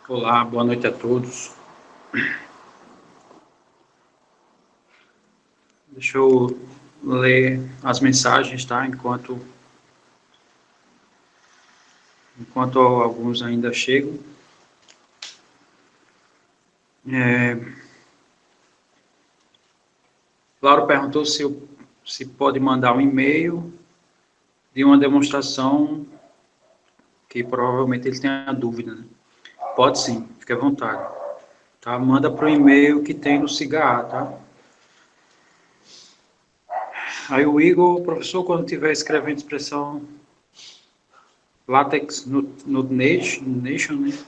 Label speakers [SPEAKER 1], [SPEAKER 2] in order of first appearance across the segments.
[SPEAKER 1] Olá, boa noite a todos. Deixa eu ler as mensagens, tá? Enquanto alguns ainda chegam. Lauro perguntou se pode mandar um e-mail de uma demonstração que provavelmente ele tenha dúvida, né? Pode sim, fique à vontade. Tá? Manda para o e-mail que tem no Cigarra, tá? Aí o Igor, professor, quando estiver escrevendo expressão LaTeX no Nation, né?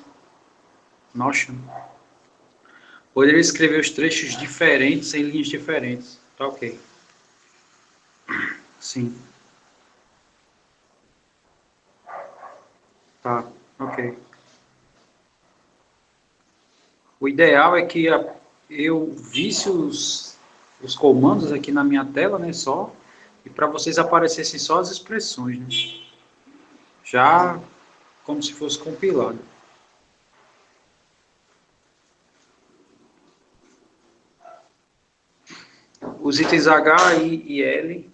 [SPEAKER 1] Notion, poderia escrever os trechos diferentes em linhas diferentes. Tá ok. Sim. Tá, ok. O ideal é que eu visse os comandos aqui na minha tela, né, só, e para vocês aparecessem só as expressões, né? Já como se fosse compilado. Os itens H, I e L.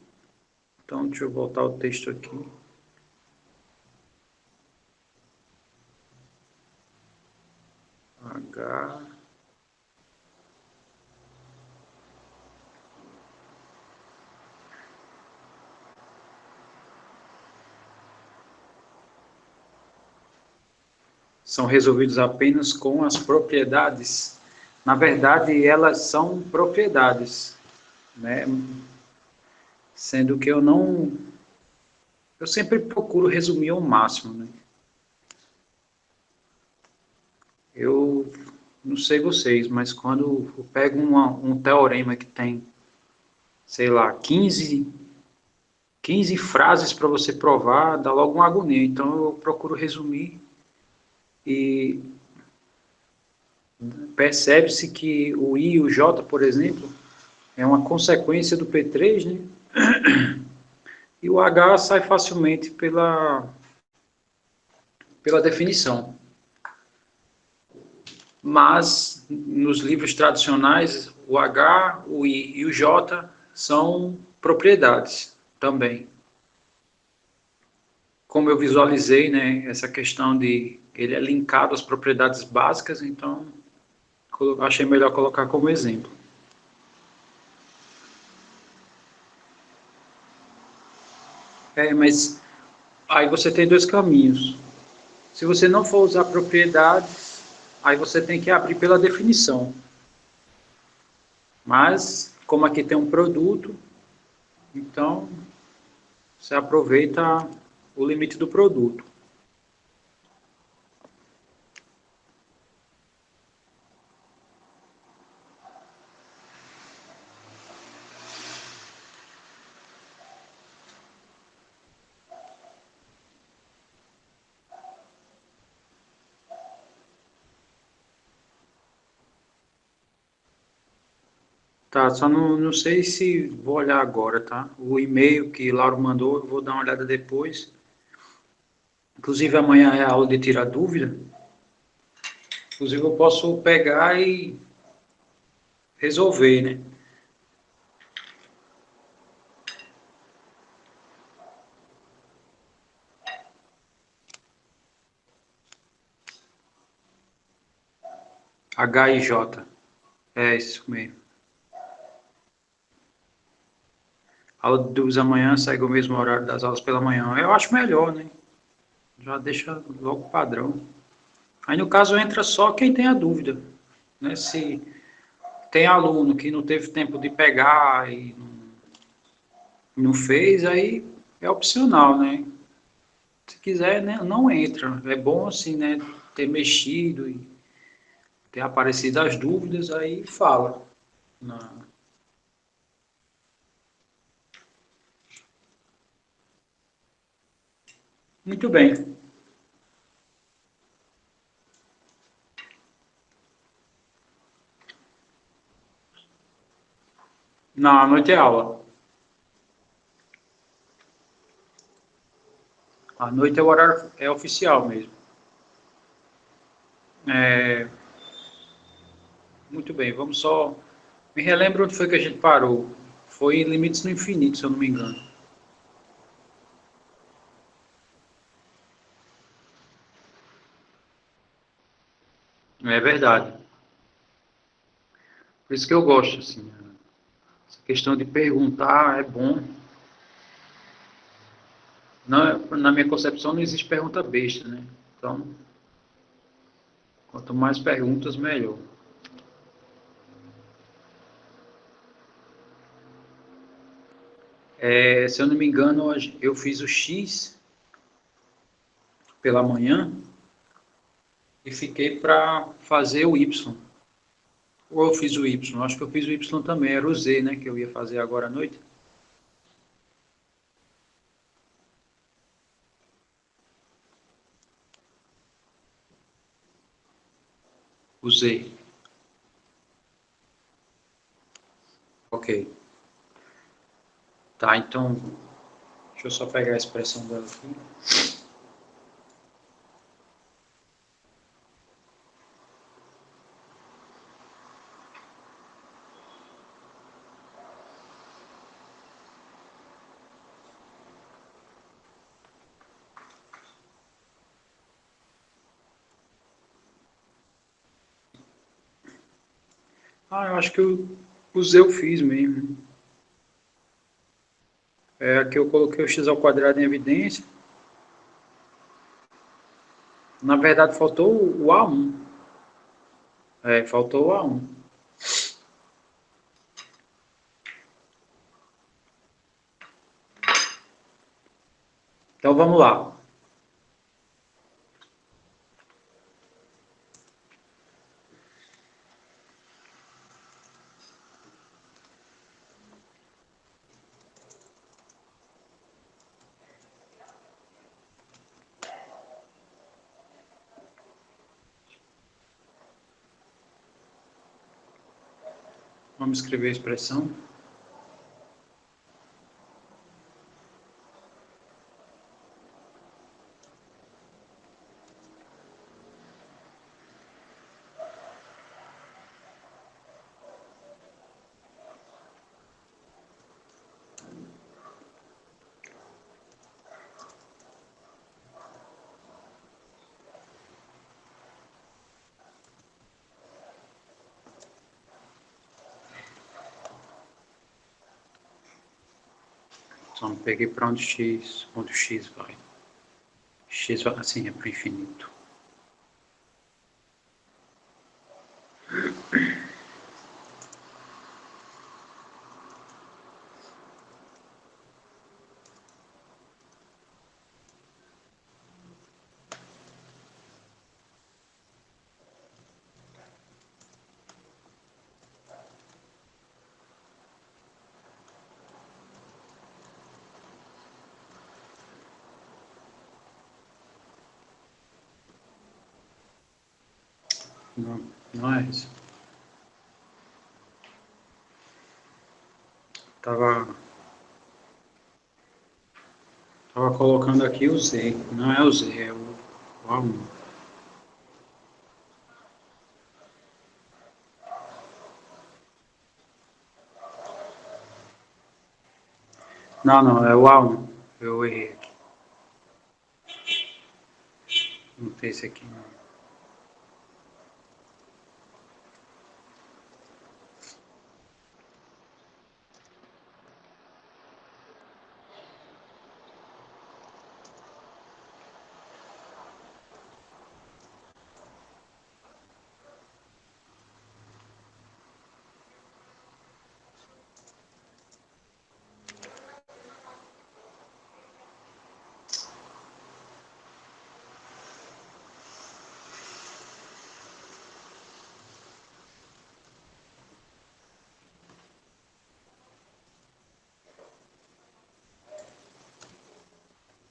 [SPEAKER 1] Então, deixa eu voltar o texto aqui. H. São resolvidos apenas com as propriedades. Na verdade, elas são propriedades, né? Sendo que eu sempre procuro resumir ao máximo, né? Eu não sei vocês, mas quando eu pego um teorema que tem, sei lá, 15 frases para você provar, dá logo uma agonia. Então eu procuro resumir e percebe-se que o I e o J, por exemplo, é uma consequência do P3, né? E o H sai facilmente pela definição. Mas nos livros tradicionais, o H, o I e o J são propriedades também. Como eu visualizei, né, essa questão de ele é linkado às propriedades básicas, então achei melhor colocar como exemplo. Mas aí você tem dois caminhos. Se você não for usar propriedades, aí você tem que abrir pela definição. Mas, como aqui tem um produto, então você aproveita o limite do produto. Tá, só não sei se vou olhar agora, tá? O e-mail que Lauro mandou, eu vou dar uma olhada depois. Inclusive, amanhã é a aula de tirar dúvida. Inclusive, eu posso pegar e resolver, né? H I J. É isso mesmo. A aula de dúvidas amanhã segue o mesmo horário das aulas pela manhã. Eu acho melhor, né? Já deixa logo o padrão. Aí, no caso, entra só quem tem a dúvida, né? Se tem aluno que não teve tempo de pegar e não fez, aí é opcional, né? Se quiser, né, não entra. É bom, assim, né, ter mexido e ter aparecido as dúvidas, aí fala. Não. Muito bem. Na noite é aula. A noite é o horário é oficial mesmo. É, muito bem, vamos só... Me relembra onde foi que a gente parou. Foi em Limites no Infinito, se eu não me engano. É verdade. Por isso que eu gosto, assim. Essa questão de perguntar é bom. Não, na minha concepção não existe pergunta besta, né? Então, quanto mais perguntas, melhor. É, se eu não me engano, eu fiz o X pela manhã e fiquei para fazer o Y. Ou eu fiz o Y? Acho que eu fiz o Y também. Era o Z, né? Que eu ia fazer agora à noite. O Z. Ok. Tá, então, deixa eu só pegar a expressão dela aqui. Ah, eu acho que o Z eu fiz mesmo. É, aqui eu coloquei o x ao quadrado em evidência. Na verdade, faltou o A1. É, faltou o A1. Então vamos lá. Vamos escrever a expressão. Então, peguei para onde o x vai. X vai assim, é para o infinito. Não, não é isso. Tava colocando aqui o Z. Não é o Z, é o A1. Não, não, é o A1. Eu errei aqui. Não tem esse aqui, não.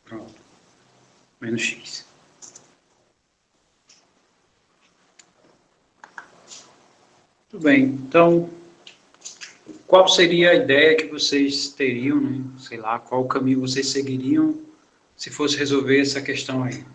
[SPEAKER 1] Pronto. Menos X. Tudo bem. Então, qual seria a ideia que vocês teriam, né? Sei lá, qual caminho vocês seguiriam se fosse resolver essa questão aí?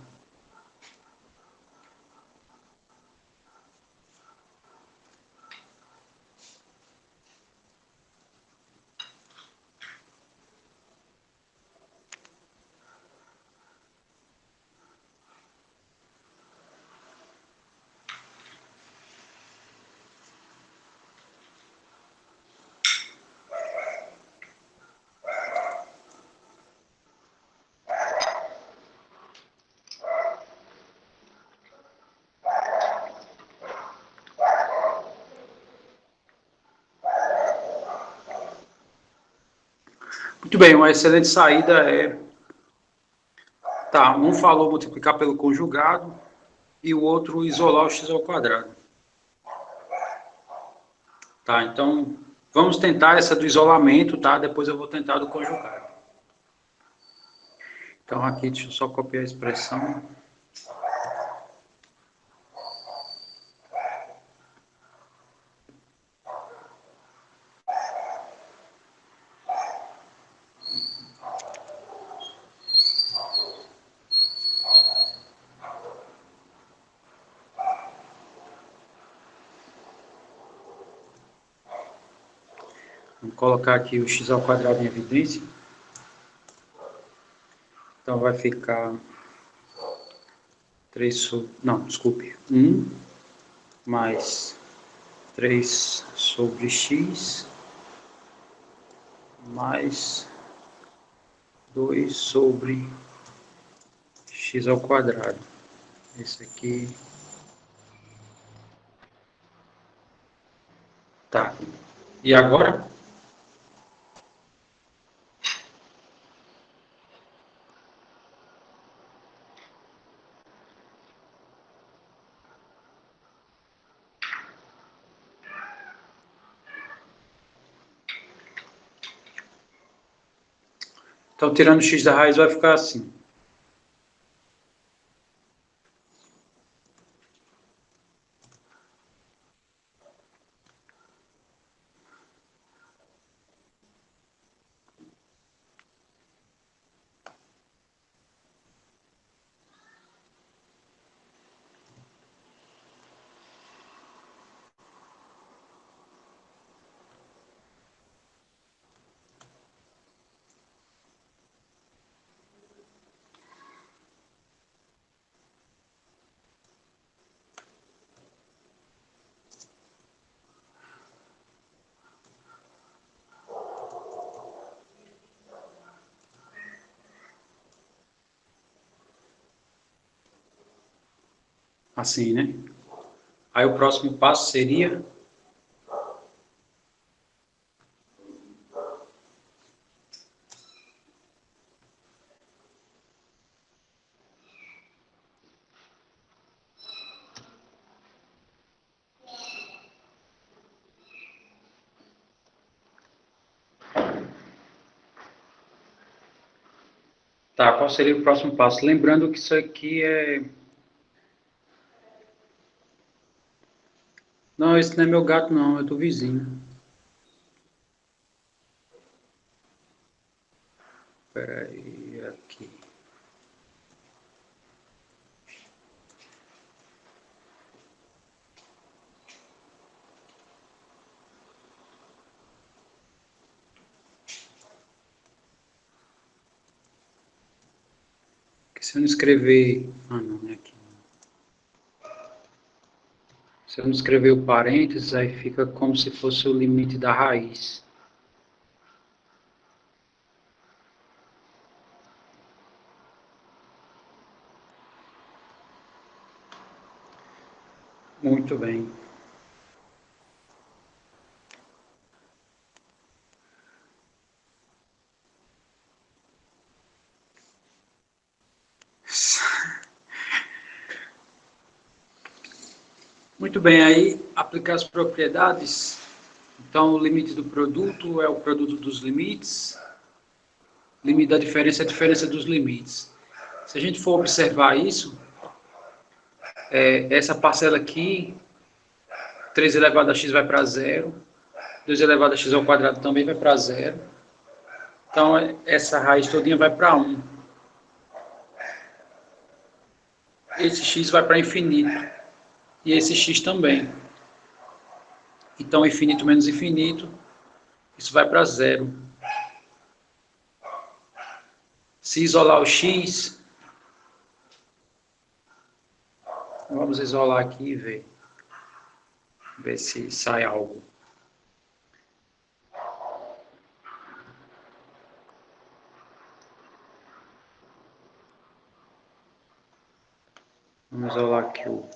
[SPEAKER 1] Muito bem, uma excelente saída é... Tá, um falou multiplicar pelo conjugado e o outro isolar o x ao quadrado. Tá, então vamos tentar essa do isolamento, tá? Depois eu vou tentar do conjugado. Então aqui, deixa eu só copiar a expressão. Vou colocar aqui o x ao quadrado em evidência. Então vai ficar 3 sobre... Não, desculpe. 1 mais 3 sobre x mais 2 sobre x ao quadrado. Esse aqui... Tá. E agora? Então, tirando x da raiz, vai ficar assim. Assim, né? Aí o próximo passo seria... Tá, qual seria o próximo passo? Lembrando que isso aqui é... Não, esse não é meu gato, não, é do vizinho. Espera aí, aqui. Porque se eu não escrever... Ah, não, é aqui. Se eu não escrever o parênteses, aí fica como se fosse o limite da raiz. Muito bem. Muito bem, aí aplicar as propriedades. Então, o limite do produto é o produto dos limites. Limite da diferença é a diferença dos limites. Se a gente for observar isso, essa parcela aqui, 3 elevado a x vai para zero, 2 elevado a x ao quadrado também vai para zero. Então, essa raiz todinha vai para 1. Esse x vai para infinito. E esse x também. Então, infinito menos infinito, isso vai para zero. Se isolar o x, vamos isolar aqui e ver se sai algo. Vamos isolar aqui o...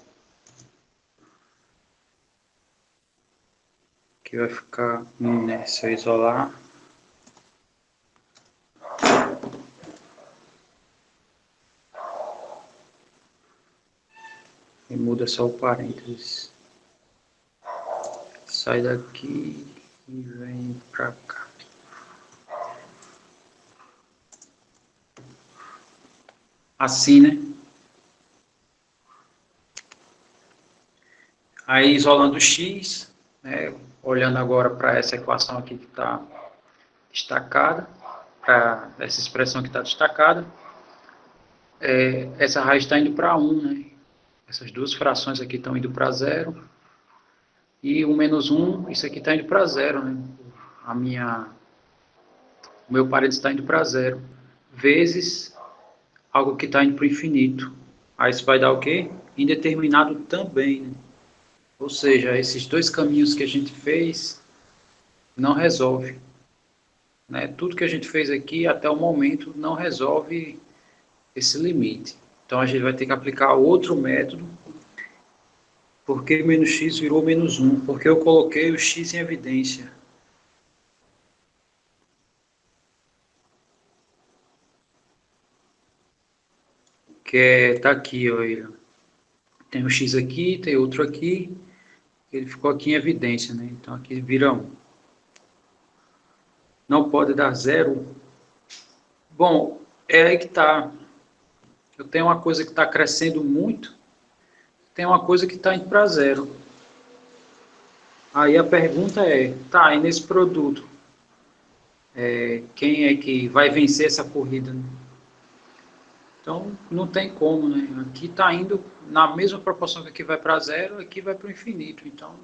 [SPEAKER 1] Aqui vai ficar 1, né? Se eu isolar... muda só o parênteses. Sai daqui e vem para cá. Assim, né? Aí isolando o x, né? Olhando agora para essa equação aqui que está destacada, para essa expressão que está destacada, essa raiz está indo para 1, né? Essas duas frações aqui estão indo para 0. E o menos 1, isso aqui está indo para 0, né? O meu parênteses está indo para 0. Vezes algo que está indo para o infinito. Aí isso vai dar o quê? Indeterminado também, né? Ou seja, esses dois caminhos que a gente fez não resolve, né? Tudo que a gente fez aqui até o momento não resolve esse limite. Então a gente vai ter que aplicar outro método. Porque menos x virou menos 1? Porque eu coloquei o x em evidência. Que tá aqui, ó, ele. Tem o x aqui, tem outro aqui. Ele ficou aqui em evidência, né? Então aqui vira 1. Não pode dar 0. Bom, é aí que tá. Eu tenho uma coisa que está crescendo muito, tem uma coisa que está indo para 0. Aí a pergunta é, tá, e nesse produto, quem é que vai vencer essa corrida, né? Então, não tem como, né? Aqui está indo na mesma proporção que aqui vai para 0, aqui vai para o infinito. Então,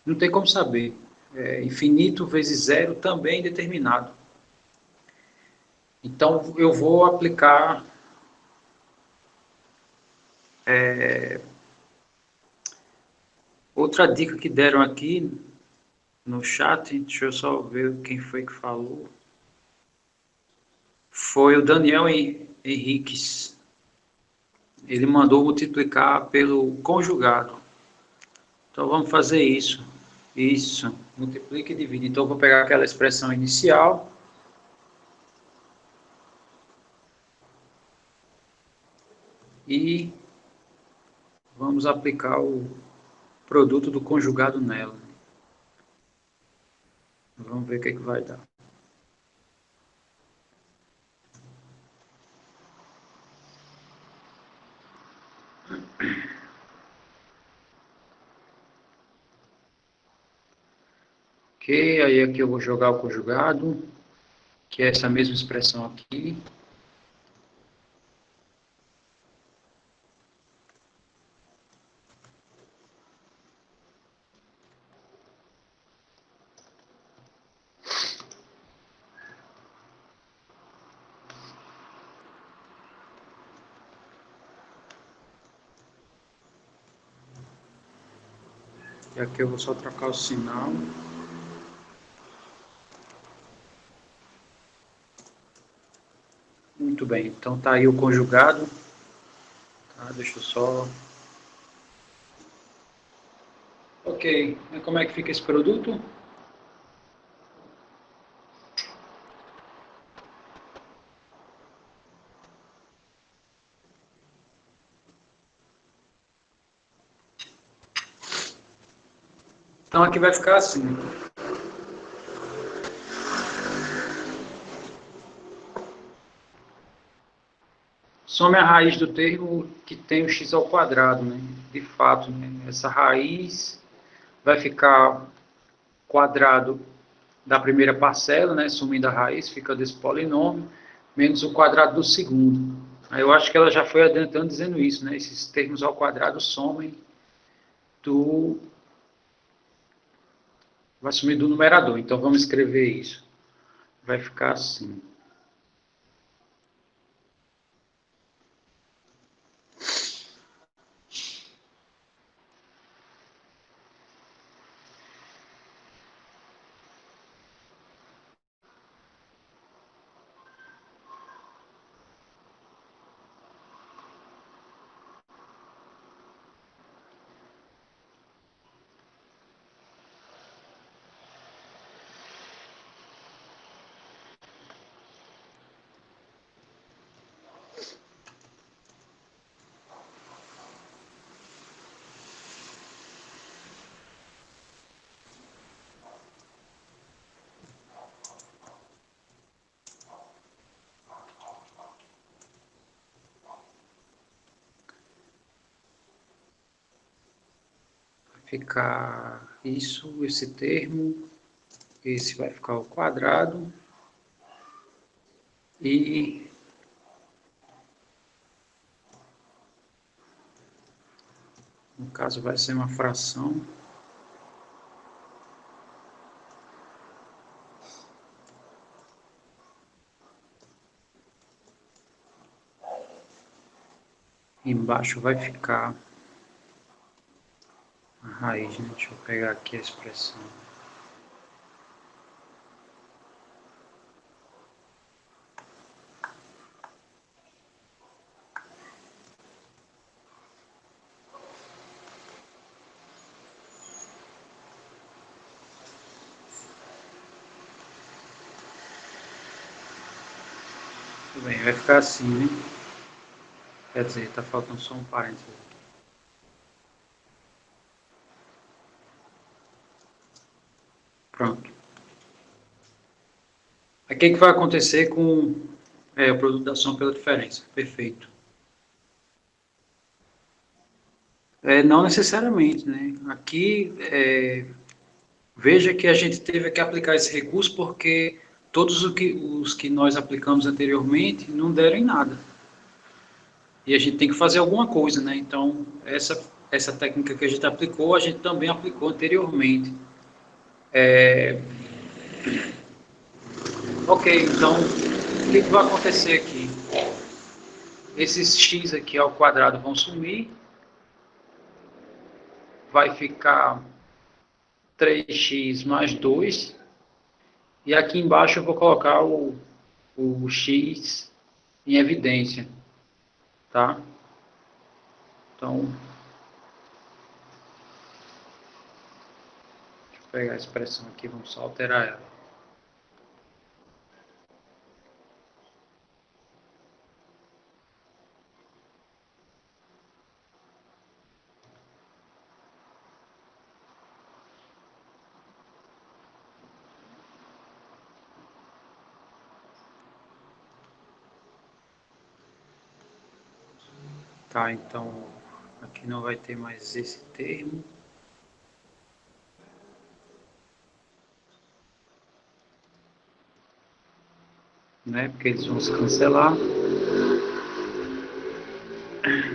[SPEAKER 1] não tem como saber. Infinito vezes 0 também é determinado. Então, eu vou aplicar outra dica que deram aqui no chat. Deixa eu só ver quem foi que falou. Foi o Daniel Henriques. Ele mandou multiplicar pelo conjugado. Então, vamos fazer isso. Isso, multiplica e divide. Então, eu vou pegar aquela expressão inicial e vamos aplicar o produto do conjugado nela. Vamos ver o que é que vai dar. Ok, aí aqui eu vou jogar o conjugado, que é essa mesma expressão aqui. E aqui eu vou só trocar o sinal. Muito bem, então tá aí o conjugado. Tá, deixa eu só... Ok, e como é que fica esse produto? Então aqui vai ficar assim. Some a raiz do termo que tem o x ao quadrado, né? De fato, né? Essa raiz vai ficar quadrado da primeira parcela, né? Sumindo a raiz, fica desse polinômio, menos o quadrado do segundo. Aí eu acho que ela já foi adiantando dizendo isso, né? Esses termos ao quadrado somem do... vai sumir do numerador. Então vamos escrever isso. Vai ficar assim. ficar isso, esse termo, esse vai ficar ao quadrado, e no caso vai ser uma fração. Embaixo vai ficar a raiz, né? Deixa eu pegar aqui a expressão. Tudo bem, vai ficar assim, né? Quer dizer, tá faltando só um parênteses. Pronto. Aí o que vai acontecer com o produto da soma pela diferença? Perfeito. Não necessariamente, né? Aqui, veja que a gente teve que aplicar esse recurso porque todos os que nós aplicamos anteriormente não deram em nada. E a gente tem que fazer alguma coisa, né? Então, essa técnica que a gente aplicou, a gente também aplicou anteriormente. Ok, então, o que vai acontecer aqui? Esses x aqui ao quadrado vão sumir, vai ficar 3x mais 2, e aqui embaixo eu vou colocar o x em evidência, tá? Então, deixa eu pegar a expressão aqui, vamos só alterar ela. Tá, então, aqui não vai ter mais esse termo. Né? Porque eles vão se cancelar.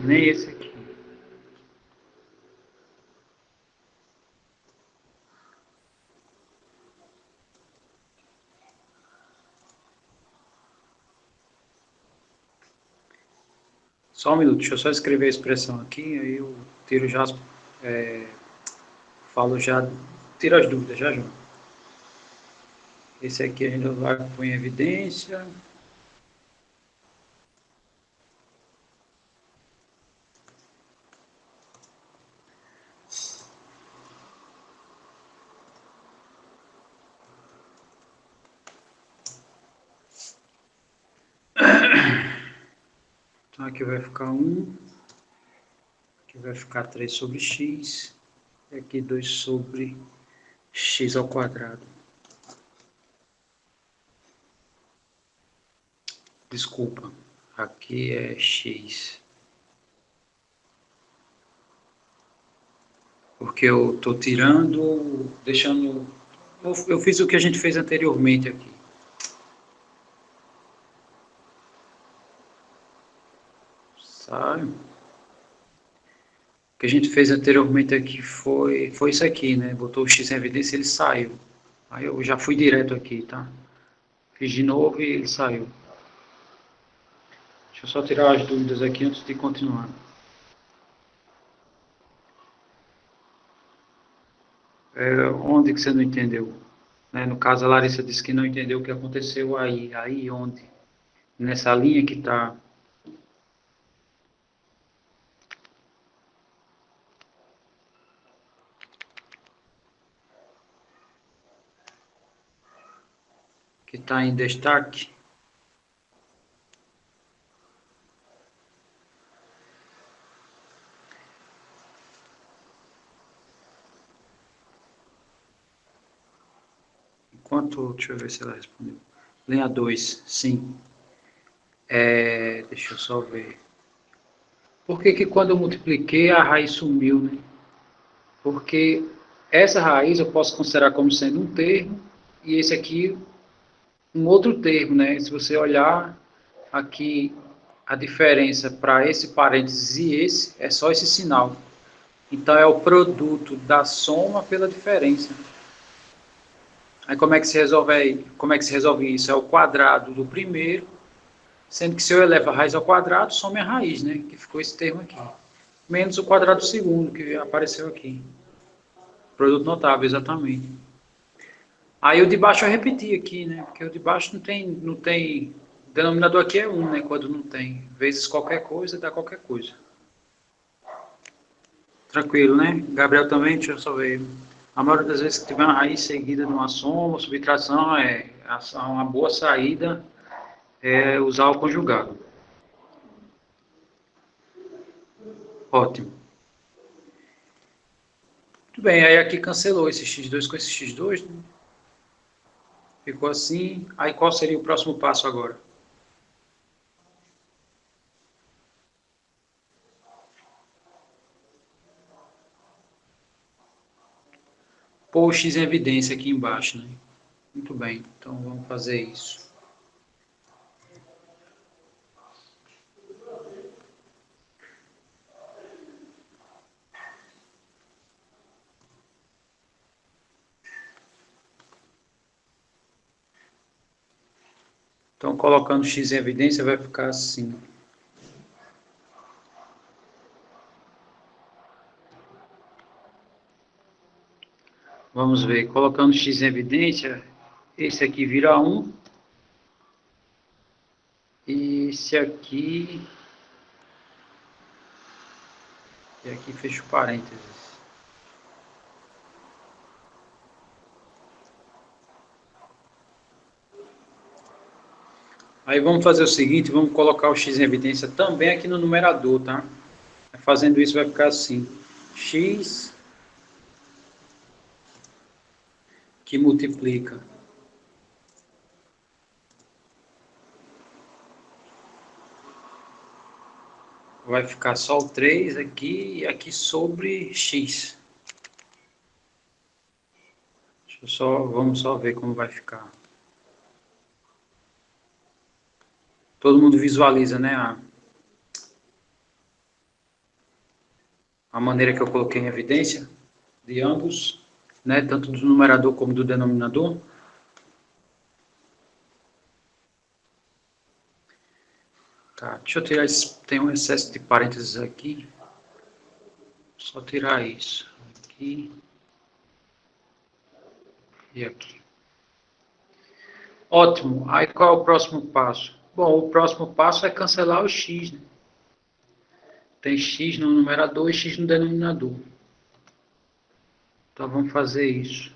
[SPEAKER 1] Nem esse aqui. Só um minuto, deixa eu só escrever a expressão aqui, aí eu tiro já, falo já, tiro as dúvidas já. Esse aqui a gente vai pôr em evidência. Então aqui vai ficar 1, aqui vai ficar 3 sobre x, e aqui 2 sobre x ao quadrado. Desculpa, aqui é x. Porque eu estou tirando, deixando... Eu fiz o que a gente fez anteriormente aqui. Sabe? O que a gente fez anteriormente aqui foi isso aqui, né? Botou o x em evidência e ele saiu. Aí eu já fui direto aqui, tá? Fiz de novo e ele saiu. Deixa eu só tirar as dúvidas aqui antes de continuar. Onde que você não entendeu? Né? No caso, a Larissa disse que não entendeu o que aconteceu aí. Aí onde? Nessa linha que está... que está em destaque. Enquanto, deixa eu ver se ela respondeu. Linha 2, sim. Deixa eu só ver. Por que que quando eu multipliquei a raiz sumiu, né? Porque essa raiz eu posso considerar como sendo um termo e esse aqui um outro termo, né? Se você olhar aqui a diferença para esse parênteses e esse, é só esse sinal. Então é o produto da soma pela diferença. Aí como é que se resolve isso? É o quadrado do primeiro, sendo que se eu elevo a raiz ao quadrado, some a raiz, né? Que ficou esse termo aqui. Menos o quadrado do segundo, que apareceu aqui. Produto notável, exatamente. Aí o de baixo eu repeti aqui, né? Porque o de baixo não tem. O denominador aqui é 1, né? Quando não tem. Vezes qualquer coisa, dá qualquer coisa. Tranquilo, né? Gabriel também, deixa eu só ver. A maioria das vezes que tiver uma raiz seguida de uma soma ou subtração, uma boa saída é usar o conjugado. Ótimo. Muito bem, aí aqui cancelou esse x2 com esse x2, né? Ficou assim. Aí qual seria o próximo passo agora? Pôr o x em evidência aqui embaixo, né? Muito bem, então vamos fazer isso. Então, colocando x em evidência, vai ficar assim. Vamos ver, colocando x em evidência, esse aqui vira 1. E esse aqui... E aqui fecha o parênteses. Aí vamos fazer o seguinte, vamos colocar o x em evidência também aqui no numerador, tá? Fazendo isso vai ficar assim. X que multiplica. Vai ficar só o 3 aqui e aqui sobre x. Vamos só ver como vai ficar. Todo mundo visualiza, né? A maneira que eu coloquei em evidência de ambos, né? Tanto do numerador como do denominador. Tá, deixa eu tirar esse... Tem um excesso de parênteses aqui. Só tirar isso. Aqui. E aqui. Ótimo. Aí qual é o próximo passo? Bom, o próximo passo é cancelar o x, né? Tem x no numerador e x no denominador. Então vamos fazer isso.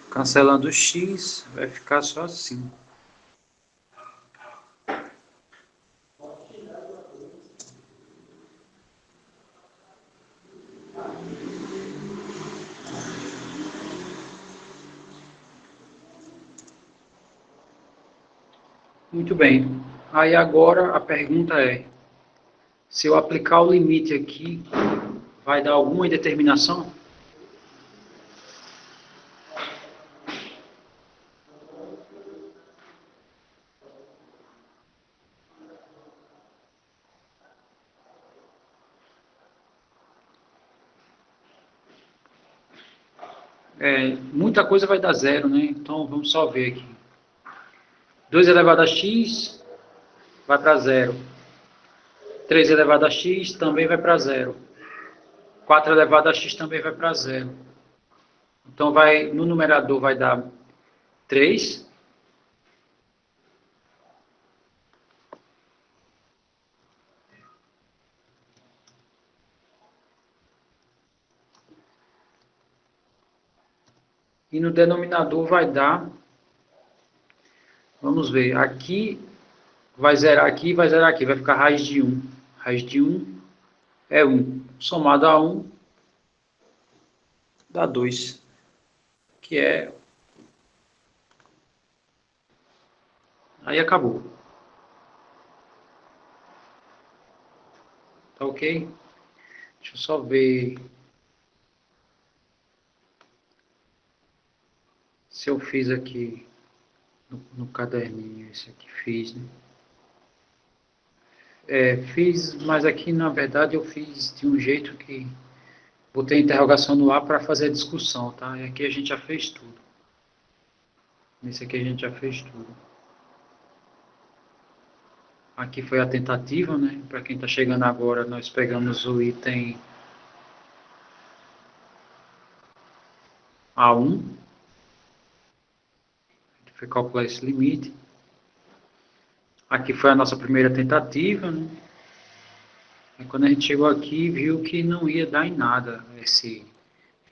[SPEAKER 1] Cancelando o x, vai ficar só assim. Muito bem. Aí agora a pergunta é, se eu aplicar o limite aqui, vai dar alguma indeterminação? Muita coisa vai dar zero, né? Então vamos só ver aqui. 2 elevado a x vai para zero. 3 elevado a x também vai para zero. 4 elevado a x também vai para zero. Então no numerador vai dar 3. E no denominador vai dar, vamos ver, aqui vai zerar aqui e vai zerar aqui, vai ficar raiz de 1. Raiz de 1 é 1. Somado a 1 dá 2, que é... Aí acabou. Tá ok? Deixa eu só ver se eu fiz aqui no caderninho. Esse aqui fiz, né? Fiz, mas aqui na verdade eu fiz de um jeito que botei a interrogação no ar para fazer a discussão, tá? E aqui a gente já fez tudo. Nesse aqui a gente já fez tudo. Aqui foi a tentativa, né? Para quem está chegando agora, nós pegamos o item A1, foi calcular esse limite. Aqui foi a nossa primeira tentativa, né? E quando a gente chegou aqui, viu que não ia dar em nada,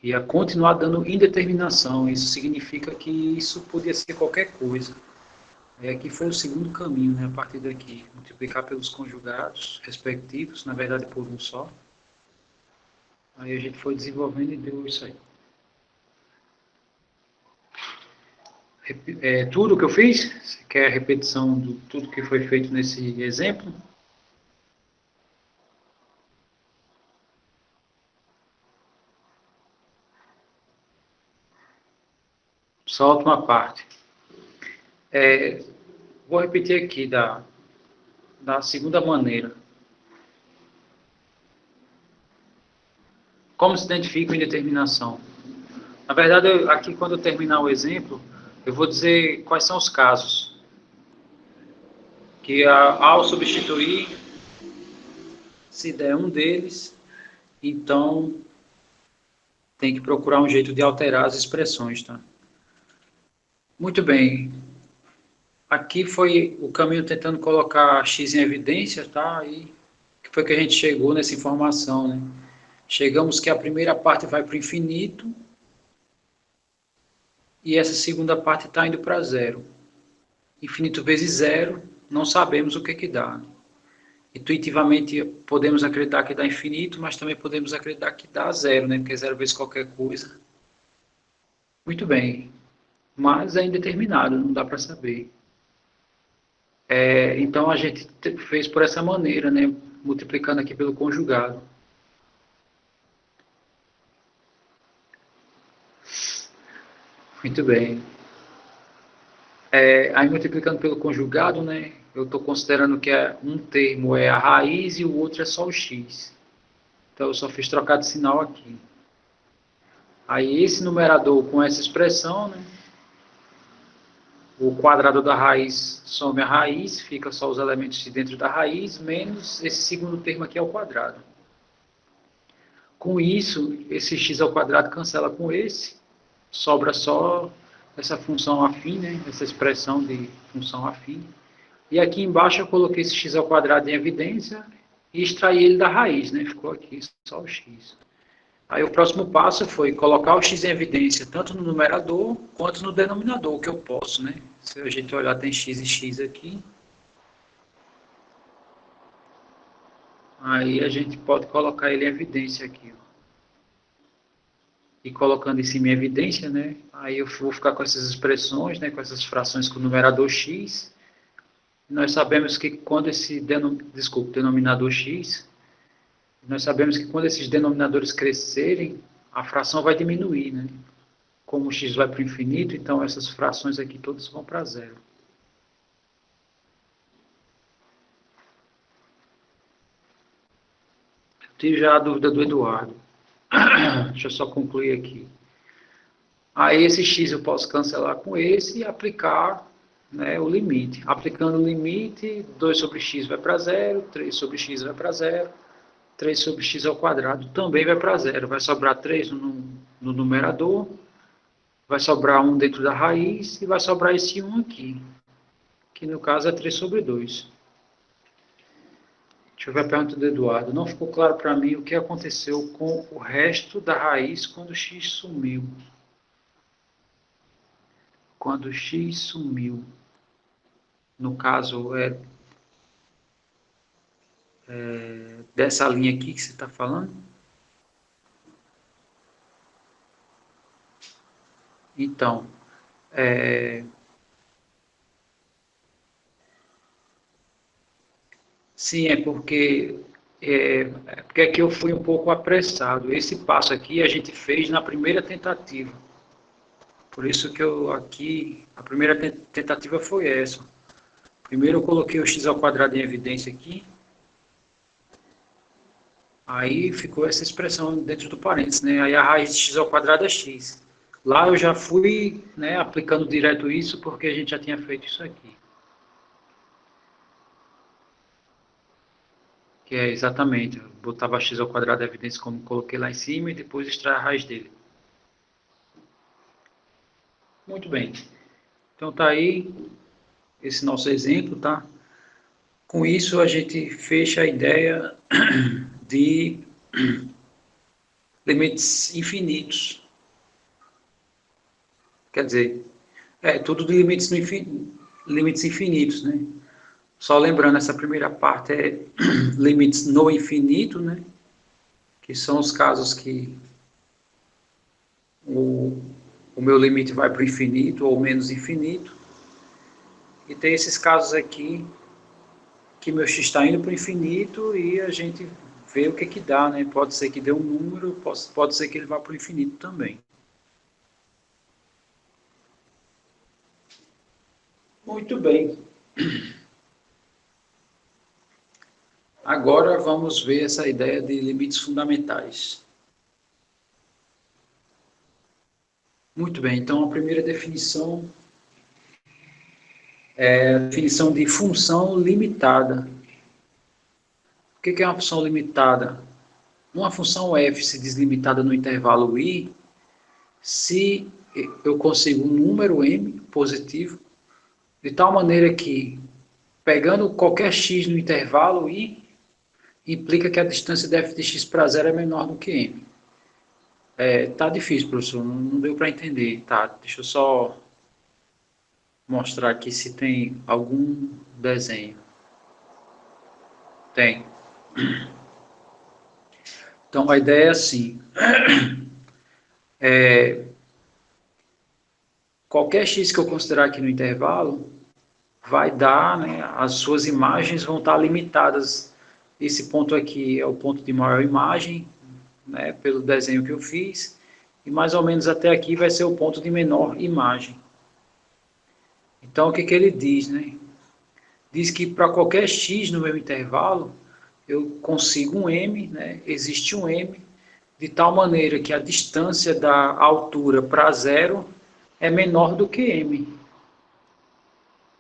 [SPEAKER 1] ia continuar dando indeterminação. Isso significa que isso podia ser qualquer coisa. E aqui foi o segundo caminho, né? A partir daqui, multiplicar pelos conjugados respectivos, na verdade por um só. Aí a gente foi desenvolvendo e deu isso aí. Tudo que eu fiz? Você quer a repetição de tudo que foi feito nesse exemplo? Só a última parte. Vou repetir aqui da segunda maneira. Como se identifica a indeterminação? Na verdade, aqui quando eu terminar o exemplo, eu vou dizer quais são os casos. Que ao substituir, se der um deles, então tem que procurar um jeito de alterar as expressões, tá? Muito bem. Aqui foi o caminho tentando colocar x em evidência, tá? E que foi que a gente chegou nessa informação, né? Chegamos que a primeira parte vai para o infinito e essa segunda parte está indo para zero. Infinito vezes zero, não sabemos o que dá. Intuitivamente podemos acreditar que dá infinito, mas também podemos acreditar que dá zero, né? Porque zero vezes qualquer coisa. Muito bem, mas é indeterminado, não dá para saber. Então a gente fez por essa maneira, né? Multiplicando aqui pelo conjugado. Muito bem. Aí multiplicando pelo conjugado, né? Eu estou considerando que um termo é a raiz e o outro é só o x. Então eu só fiz trocar de sinal aqui. Aí esse numerador com essa expressão, né? O quadrado da raiz some a raiz, fica só os elementos de dentro da raiz, menos esse segundo termo aqui ao quadrado. Com isso, esse x ao quadrado cancela com esse, sobra só essa função afim, né? Essa expressão de função afim. E aqui embaixo eu coloquei esse x ao quadrado em evidência e extraí ele da raiz, né? Ficou aqui só o x. Aí o próximo passo foi colocar o x em evidência, tanto no numerador quanto no denominador, que eu posso, né? Se a gente olhar, tem x e x aqui. Aí a gente pode colocar ele em evidência aqui, ó. E colocando isso em evidência, né? Aí eu vou ficar com essas expressões, né? Com essas frações com o numerador x. Nós sabemos que quando esse denominador x, nós sabemos que quando esses denominadores crescerem, a fração vai diminuir, né? Como o x vai para o infinito, então essas frações aqui todas vão para zero. Eu tive já a dúvida do Eduardo. Deixa eu só concluir aqui. Aí esse x eu posso cancelar com esse e aplicar, né, o limite. Aplicando o limite, 2 sobre x vai para zero, 3 sobre x vai para zero, 3 sobre x ao quadrado também vai para zero. Vai sobrar 3 no numerador, vai sobrar 1 dentro da raiz e vai sobrar esse 1 aqui, que no caso é 3 sobre 2. Deixa eu ver a pergunta do Eduardo. Não ficou claro para mim o que aconteceu com o resto da raiz quando o x sumiu. Quando o x sumiu. No caso, dessa linha aqui que você está falando? Então, sim, porque aqui eu fui um pouco apressado. Esse passo aqui a gente fez na primeira tentativa. Por isso que eu aqui, a primeira tentativa foi essa. Primeiro eu coloquei o x ao quadrado em evidência aqui, aí ficou essa expressão dentro do parênteses, né? Aí a raiz de x ao quadrado é x. Lá eu já fui, né, aplicando direto isso porque a gente já tinha feito isso aqui. Que é exatamente, eu botava x ao quadrado da evidência como coloquei lá em cima e depois extrair a raiz dele. Muito bem. Então tá aí esse nosso exemplo, tá? Com isso a gente fecha a ideia de limites infinitos. Quer dizer, tudo de limites, limites infinitos, né? Só lembrando, essa primeira parte é limites no infinito, né? Que são os casos que o meu limite vai para o infinito ou menos infinito. E tem esses casos aqui que meu x está indo para o infinito e a gente vê o que dá, né? Pode ser que dê um número, pode ser que ele vá para o infinito também. Muito bem. Agora vamos ver essa ideia de limites fundamentais. Muito bem, então a primeira definição é a definição de função limitada. O que é uma função limitada? Uma função f se diz limitada no intervalo i se eu consigo um número m positivo, de tal maneira que, pegando qualquer x no intervalo i, implica que a distância de f de x para zero é menor do que m. Tá difícil, professor, não deu para entender. Tá, deixa eu só mostrar aqui se tem algum desenho. Tem. Então a ideia é assim. Qualquer x que eu considerar aqui no intervalo vai dar, né, as suas imagens vão estar limitadas. Esse ponto aqui é o ponto de maior imagem, né, pelo desenho que eu fiz, e mais ou menos até aqui vai ser o ponto de menor imagem. Então o que ele diz, né? Diz que para qualquer x no meu intervalo, eu consigo um m, né? Existe um m, de tal maneira que a distância da altura para zero é menor do que m.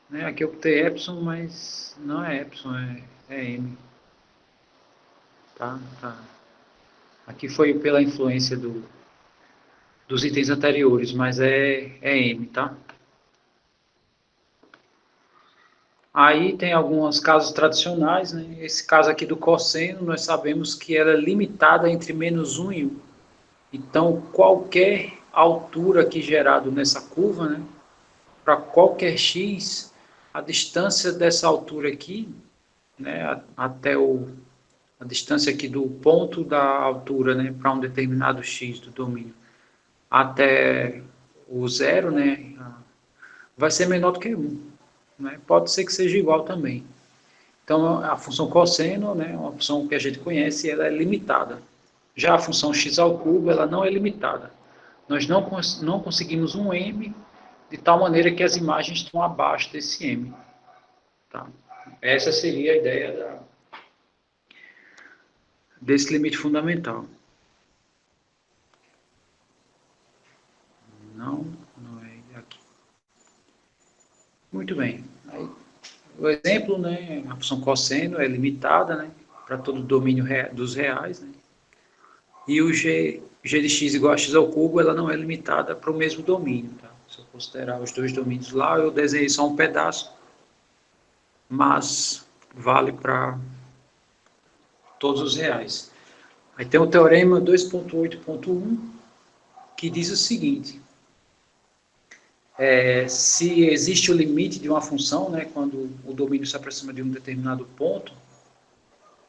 [SPEAKER 1] Né? Aqui eu botei epsilon, mas não é epsilon, é m. Tá? Aqui foi pela influência dos itens anteriores, mas é m, tá? Aí tem alguns casos tradicionais, né? Esse caso aqui do cosseno, nós sabemos que ela é limitada entre menos 1 e 1. Então, qualquer altura aqui gerado nessa curva, né? Para qualquer x, a distância dessa altura aqui, né? Até a distância aqui do ponto da altura, né? Para um determinado x do domínio, até o zero, né? Vai ser menor do que 1. Né? Pode ser que seja igual também. Então, a função cosseno, né, é uma função que a gente conhece, ela é limitada. Já a função x ao cubo, ela não é limitada. Nós não conseguimos um m de tal maneira que as imagens estão abaixo desse m. Tá? Essa seria a ideia desse limite fundamental. Não é aqui. Muito bem. Aí, o exemplo, né, a função cosseno é limitada, né, para todo o domínio dos reais, né, e o g de x igual a x ao cubo, ela não é limitada para o mesmo domínio. Tá? Se eu considerar os dois domínios lá, eu desenhei só um pedaço, mas vale para todos os reais. Aí tem o teorema 2.8.1, que diz o seguinte: se existe o limite de uma função, né, quando o domínio se aproxima de um determinado ponto,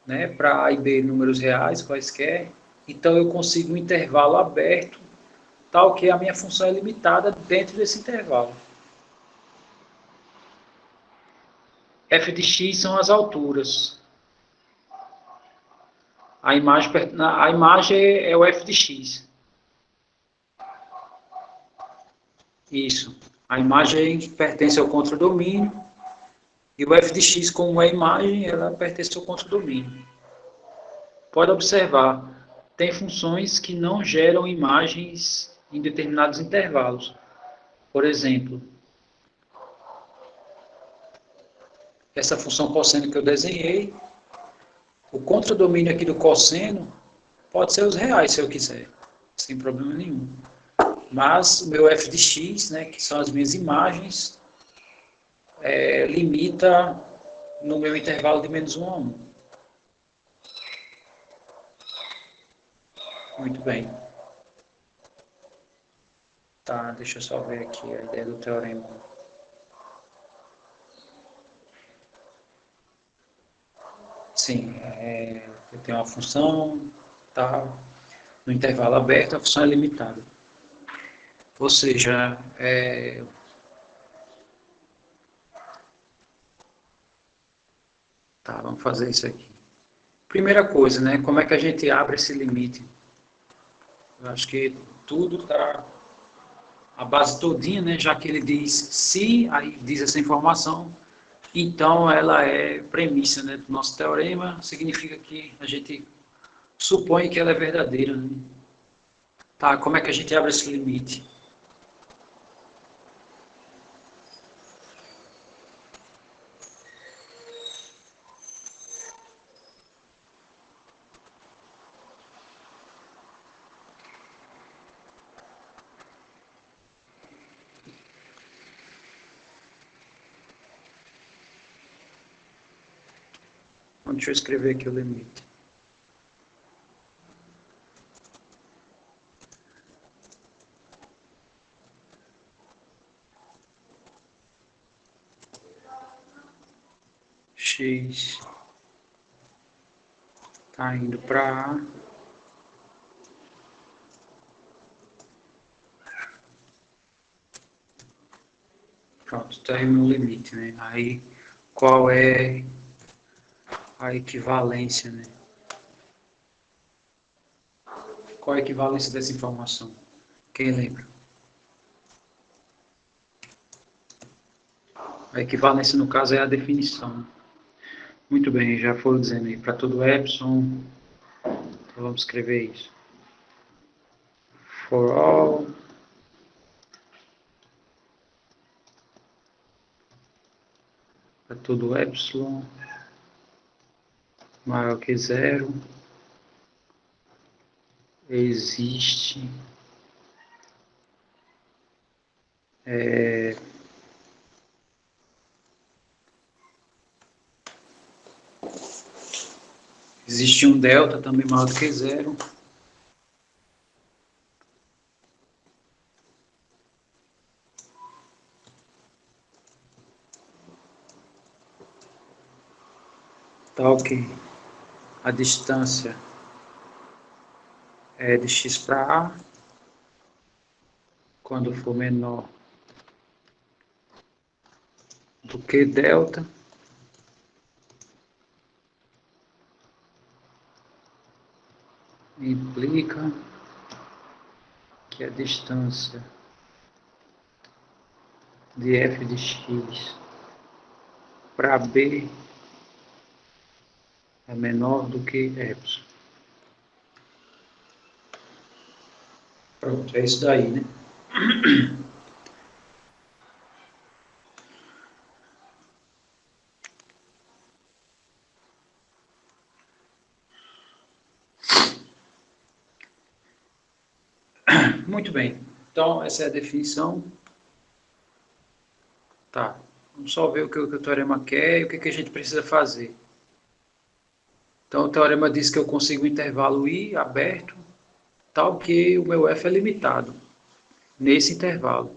[SPEAKER 1] né, para A e B números reais, quaisquer, então eu consigo um intervalo aberto tal que a minha função é limitada dentro desse intervalo. F de x são as alturas. A imagem é o f de x. Isso. A imagem pertence ao contradomínio e o f de x, como é a imagem, ela pertence ao contradomínio. Pode observar, tem funções que não geram imagens em determinados intervalos. Por exemplo, essa função cosseno que eu desenhei, o contradomínio aqui do cosseno pode ser os reais, se eu quiser, sem problema nenhum. Mas o meu f de x, né, que são as minhas imagens, limita no meu intervalo de menos 1 a 1. Muito bem. Tá, deixa eu só ver aqui a ideia do teorema. Sim, eu tenho uma função, tá, no intervalo aberto, a função é limitada. Ou seja, tá, vamos fazer isso aqui. Primeira coisa, né, como é que a gente abre esse limite? Eu acho que tudo está, a base todinha, né, já que ele diz se, aí diz essa informação, então ela é premissa, né, do nosso teorema, significa que a gente supõe que ela é verdadeira, né? Tá, como é que a gente abre esse limite? Então, deixa eu escrever aqui o limite. X está indo para A. Pronto, está aí o meu limite, né? Aí, qual é a equivalência, né? Qual é a equivalência dessa informação? Quem lembra? A equivalência, no caso, é a definição. Muito bem, já foram dizendo aí, para todo epsilon, então vamos escrever isso. For all para todo epsilon maior que zero, existe existe um delta também maior do que zero. Tal que a distância é de x para A, quando for menor do que delta, implica que a distância de f de x para B é menor do que epsilon. Pronto, é isso daí, né? Muito bem. Então, essa é a definição. Tá. Vamos só ver o que o teorema quer e o que a gente precisa fazer. Então, o teorema diz que eu consigo um intervalo I aberto, tal que o meu F é limitado nesse intervalo.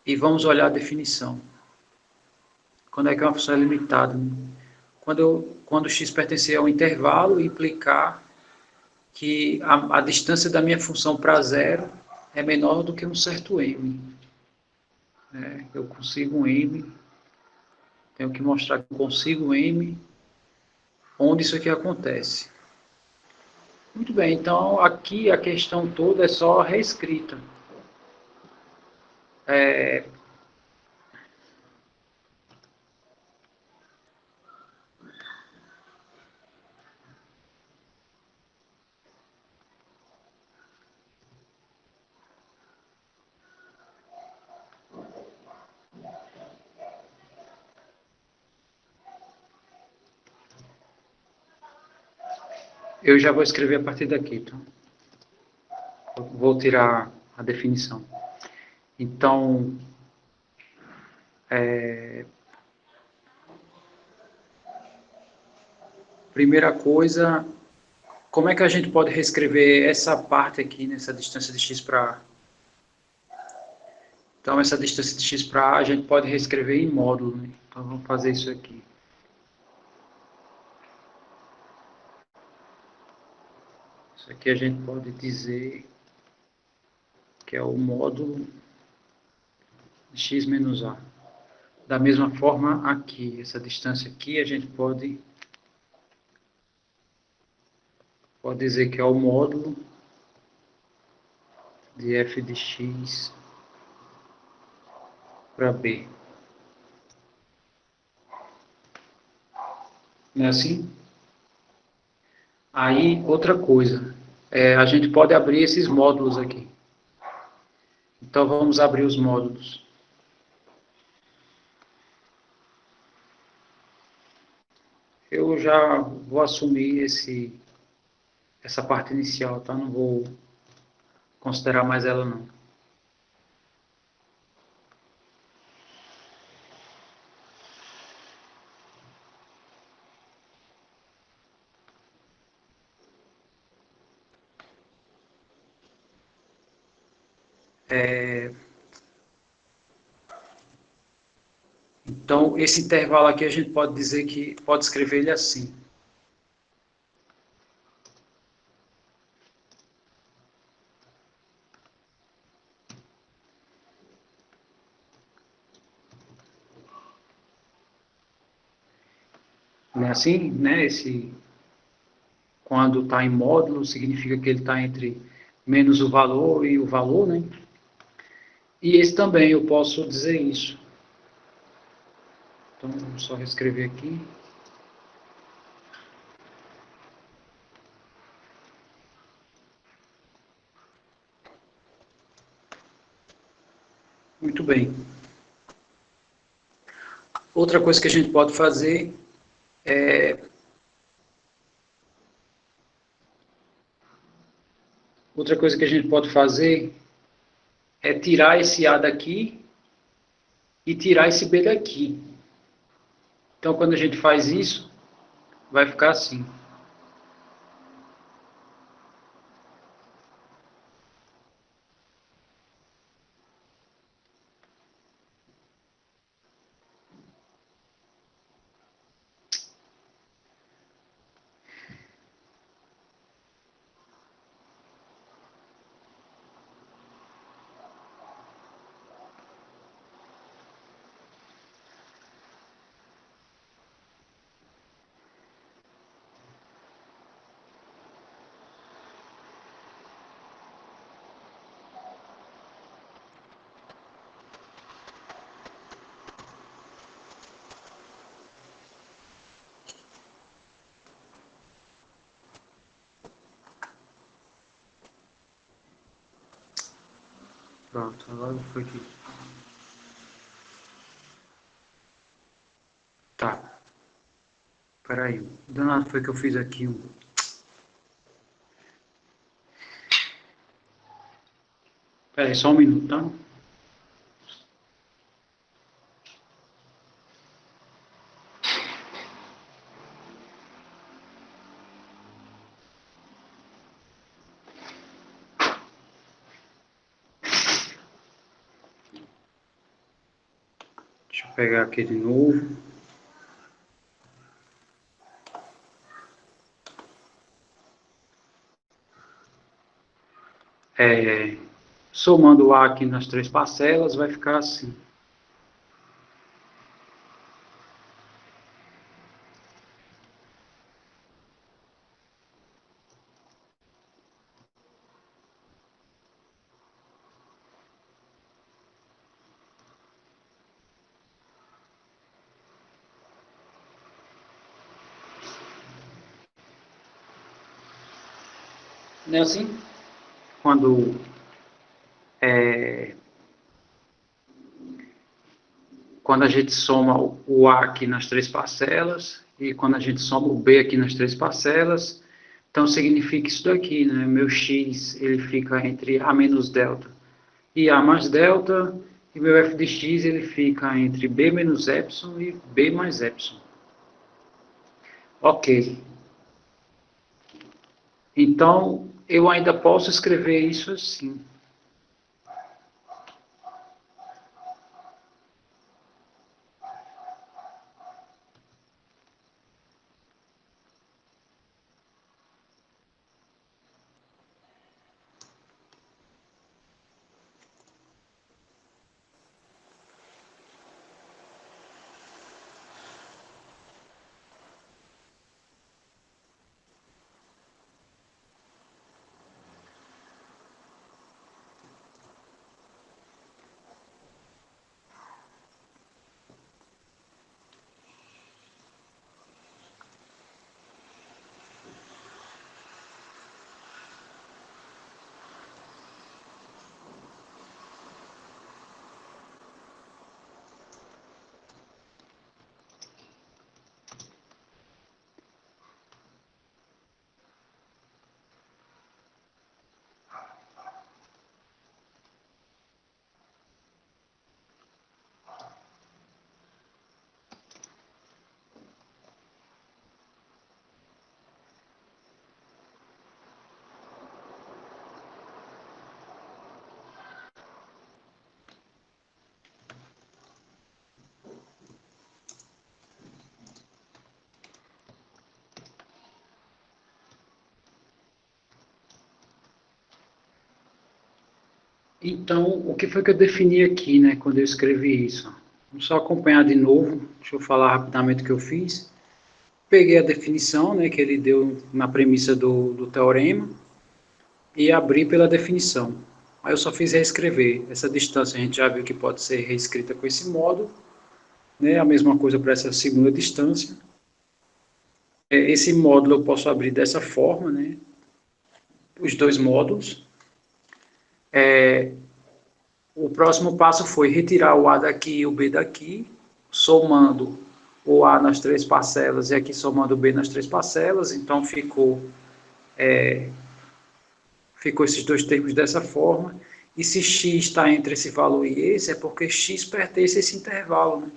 [SPEAKER 1] E vamos olhar a definição. Quando é que uma função é limitada? Quando x pertencer a um intervalo, implicar que a distância da minha função para zero é menor do que um certo m. Eu consigo um m, tenho que mostrar que eu consigo um m, onde isso aqui acontece. Muito bem, então aqui a questão toda é só reescrita. Eu já vou escrever a partir daqui, então. Eu vou tirar a definição. Então, primeira coisa, como é que a gente pode reescrever essa parte aqui, nessa distância de x para a? Então, essa distância de x para a gente pode reescrever em módulo, né? Então, vamos fazer isso aqui. Isso aqui a gente pode dizer que é o módulo de x menos a. Da mesma forma, aqui, essa distância aqui, a gente pode dizer que é o módulo de f de x para b. Não é assim? Aí, outra coisa, a gente pode abrir esses módulos aqui. Então, vamos abrir os módulos. Eu já vou assumir essa parte inicial, tá? Não vou considerar mais ela, não. Então, esse intervalo aqui a gente pode dizer que pode escrever ele assim. Não é assim, né? Quando está em módulo, significa que ele está entre menos o valor e o valor, né? E esse também, eu posso dizer isso. Então, vamos só reescrever aqui. Muito bem. Outra coisa que a gente pode fazer é tirar esse A daqui e tirar esse B daqui. Então, quando a gente faz isso, vai ficar assim. Pronto, agora foi aqui. Tá. Peraí. Danado foi que eu fiz aqui um. Peraí, só um minuto, tá? Deixa eu pegar aqui de novo. Somando o A aqui nas três parcelas, vai ficar assim. Não é assim? Quando a gente soma o A aqui nas três parcelas e quando a gente soma o B aqui nas três parcelas, então significa isso daqui, né? Meu x ele fica entre A menos delta e A mais delta, e meu f de x ele fica entre B menos epsilon e B mais epsilon. Ok. Então, eu ainda posso escrever isso assim. Então, o que foi que eu defini aqui, né, quando eu escrevi isso? Vamos só acompanhar de novo, deixa eu falar rapidamente o que eu fiz. Peguei a definição, né, que ele deu na premissa do teorema e abri pela definição. Aí eu só fiz reescrever. Essa distância a gente já viu que pode ser reescrita com esse módulo, né, a mesma coisa para essa segunda distância. Esse módulo eu posso abrir dessa forma, né, os dois módulos. O próximo passo foi retirar o A daqui e o B daqui, somando o A nas três parcelas e aqui somando o B nas três parcelas. Então ficou esses dois termos dessa forma. E se x está entre esse valor e esse, é porque x pertence a esse intervalo, né?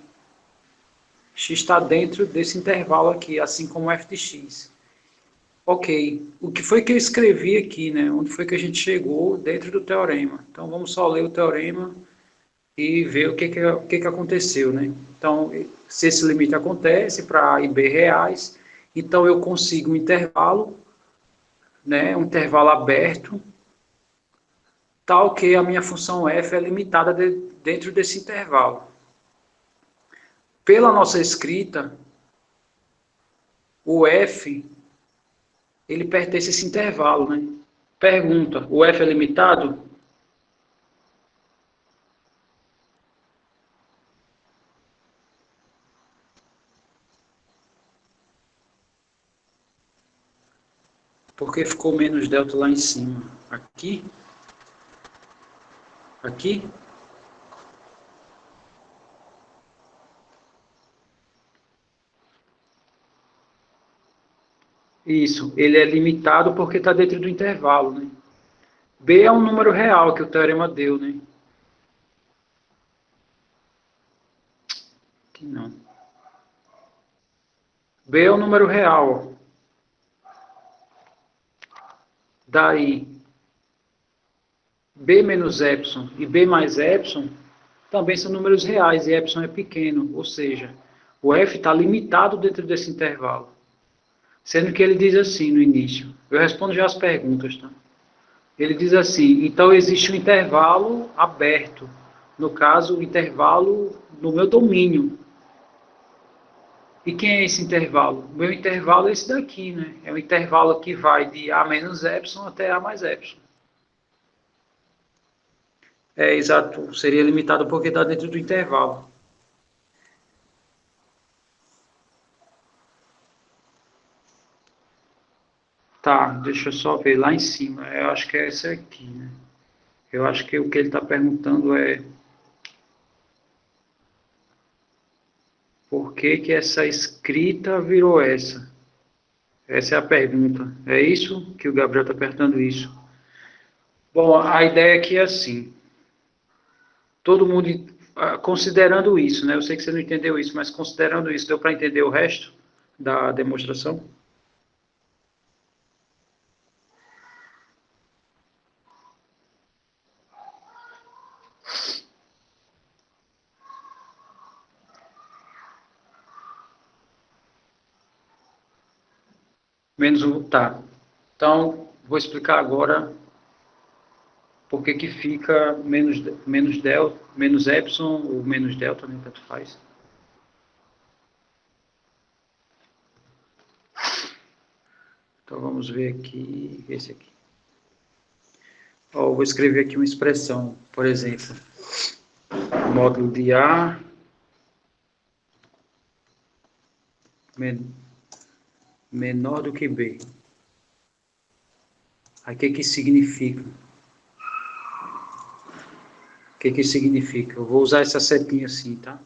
[SPEAKER 1] X está dentro desse intervalo aqui, assim como f de x. Ok, o que foi que eu escrevi aqui, né? Onde foi que a gente chegou dentro do teorema? Então vamos só ler o teorema e ver o que aconteceu, né? Então, se esse limite acontece para A e B reais, então eu consigo um intervalo, né? Um intervalo aberto, tal que a minha função f é limitada dentro desse intervalo. Pela nossa escrita, o f ele pertence a esse intervalo, né? Pergunta, o f é limitado? Porque ficou menos delta lá em cima? Aqui? Aqui? Isso, ele é limitado porque está dentro do intervalo, né? B é um número real que o teorema deu, né? Aqui não. B é um número real. Daí, B menos epsilon e B mais epsilon também são números reais e epsilon é pequeno, ou seja, o f está limitado dentro desse intervalo. Sendo que ele diz assim no início. Eu respondo já as perguntas, tá? Ele diz assim, então existe um intervalo aberto, no caso, o intervalo no meu domínio. E quem é esse intervalo? O meu intervalo é esse daqui, né? É o intervalo que vai de A menos epsilon até A mais epsilon. É, exato, seria limitado porque está dentro do intervalo. Tá, deixa eu só ver lá em cima. Eu acho que é esse aqui, né? Eu acho que o que ele está perguntando é por que que essa escrita virou essa? Essa é a pergunta. É isso que o Gabriel está perguntando isso. Bom, a ideia aqui é assim. Todo mundo, considerando isso, né? Eu sei que você não entendeu isso, mas considerando isso, deu para entender o resto da demonstração? Menos um, tá. Então, vou explicar agora por que que fica menos epsilon ou menos delta, né, tanto faz. Então, vamos ver aqui, esse aqui. Ó, eu vou escrever aqui uma expressão, por exemplo, módulo de A menor do que B. Aí, o que que significa? O que que significa? Eu vou usar essa setinha assim, tá?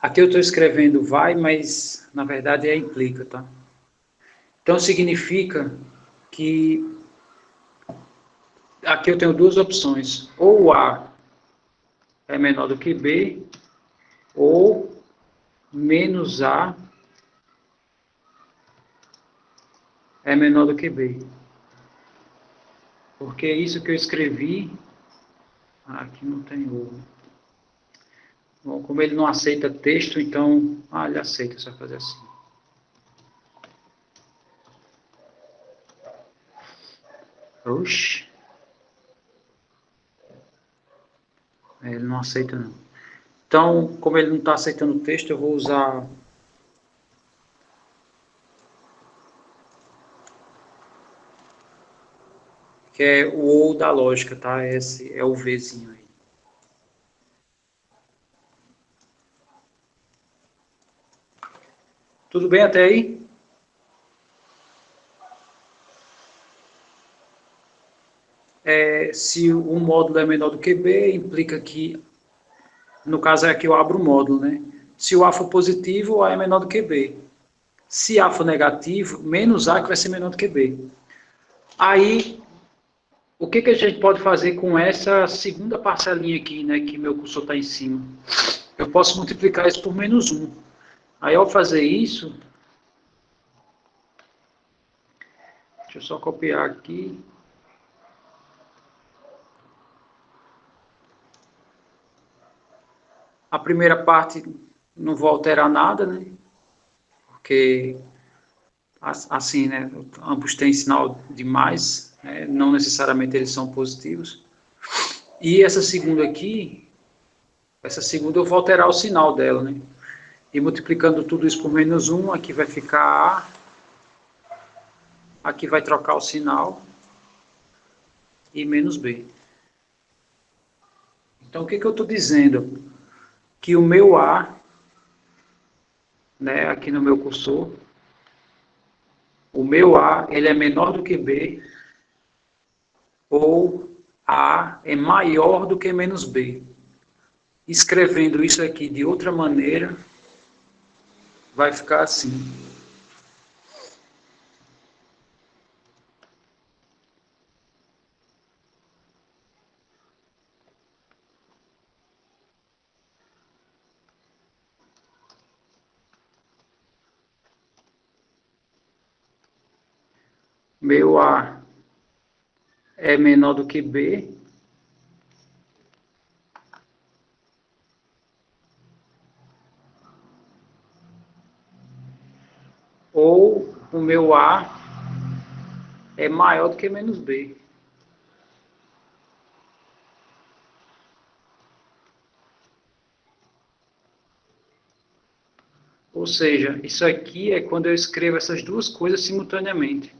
[SPEAKER 1] Aqui eu estou escrevendo vai, mas na verdade é implica, tá? Então significa que aqui eu tenho duas opções. Ou A é menor do que B, ou menos A é menor do que B. Porque isso que eu escrevi, aqui não tem ou. Bom, como ele não aceita texto, então, ele aceita, só fazer assim. Oxi. Ele não aceita não. Então, como ele não está aceitando o texto, eu vou usar que é o ou da lógica, tá? Esse é o Vzinho aí. Tudo bem até aí? Se o módulo é menor do que B, implica que, no caso é que eu abro o módulo, né? Se o A for positivo, o A é menor do que B. Se A for negativo, menos A que vai ser menor do que B. Aí, o que que a gente pode fazer com essa segunda parcelinha aqui, né, que meu cursor está em cima? Eu posso multiplicar isso por menos 1. Aí, ao fazer isso, deixa eu só copiar aqui. A primeira parte não vou alterar nada, né? Porque assim, né? Ambos têm sinal de mais, né? Não necessariamente eles são positivos. E essa segunda aqui, essa segunda eu vou alterar o sinal dela, né? E multiplicando tudo isso por menos 1, aqui vai ficar A, aqui vai trocar o sinal e menos B. Então, o que que eu estou dizendo? Que o meu A, né, aqui no meu cursor, o meu A ele é menor do que B, ou A é maior do que menos B. Escrevendo isso aqui de outra maneira, vai ficar assim. Meu A é menor do que B, ou o meu A é maior do que menos B. Ou seja, isso aqui é quando eu escrevo essas duas coisas simultaneamente.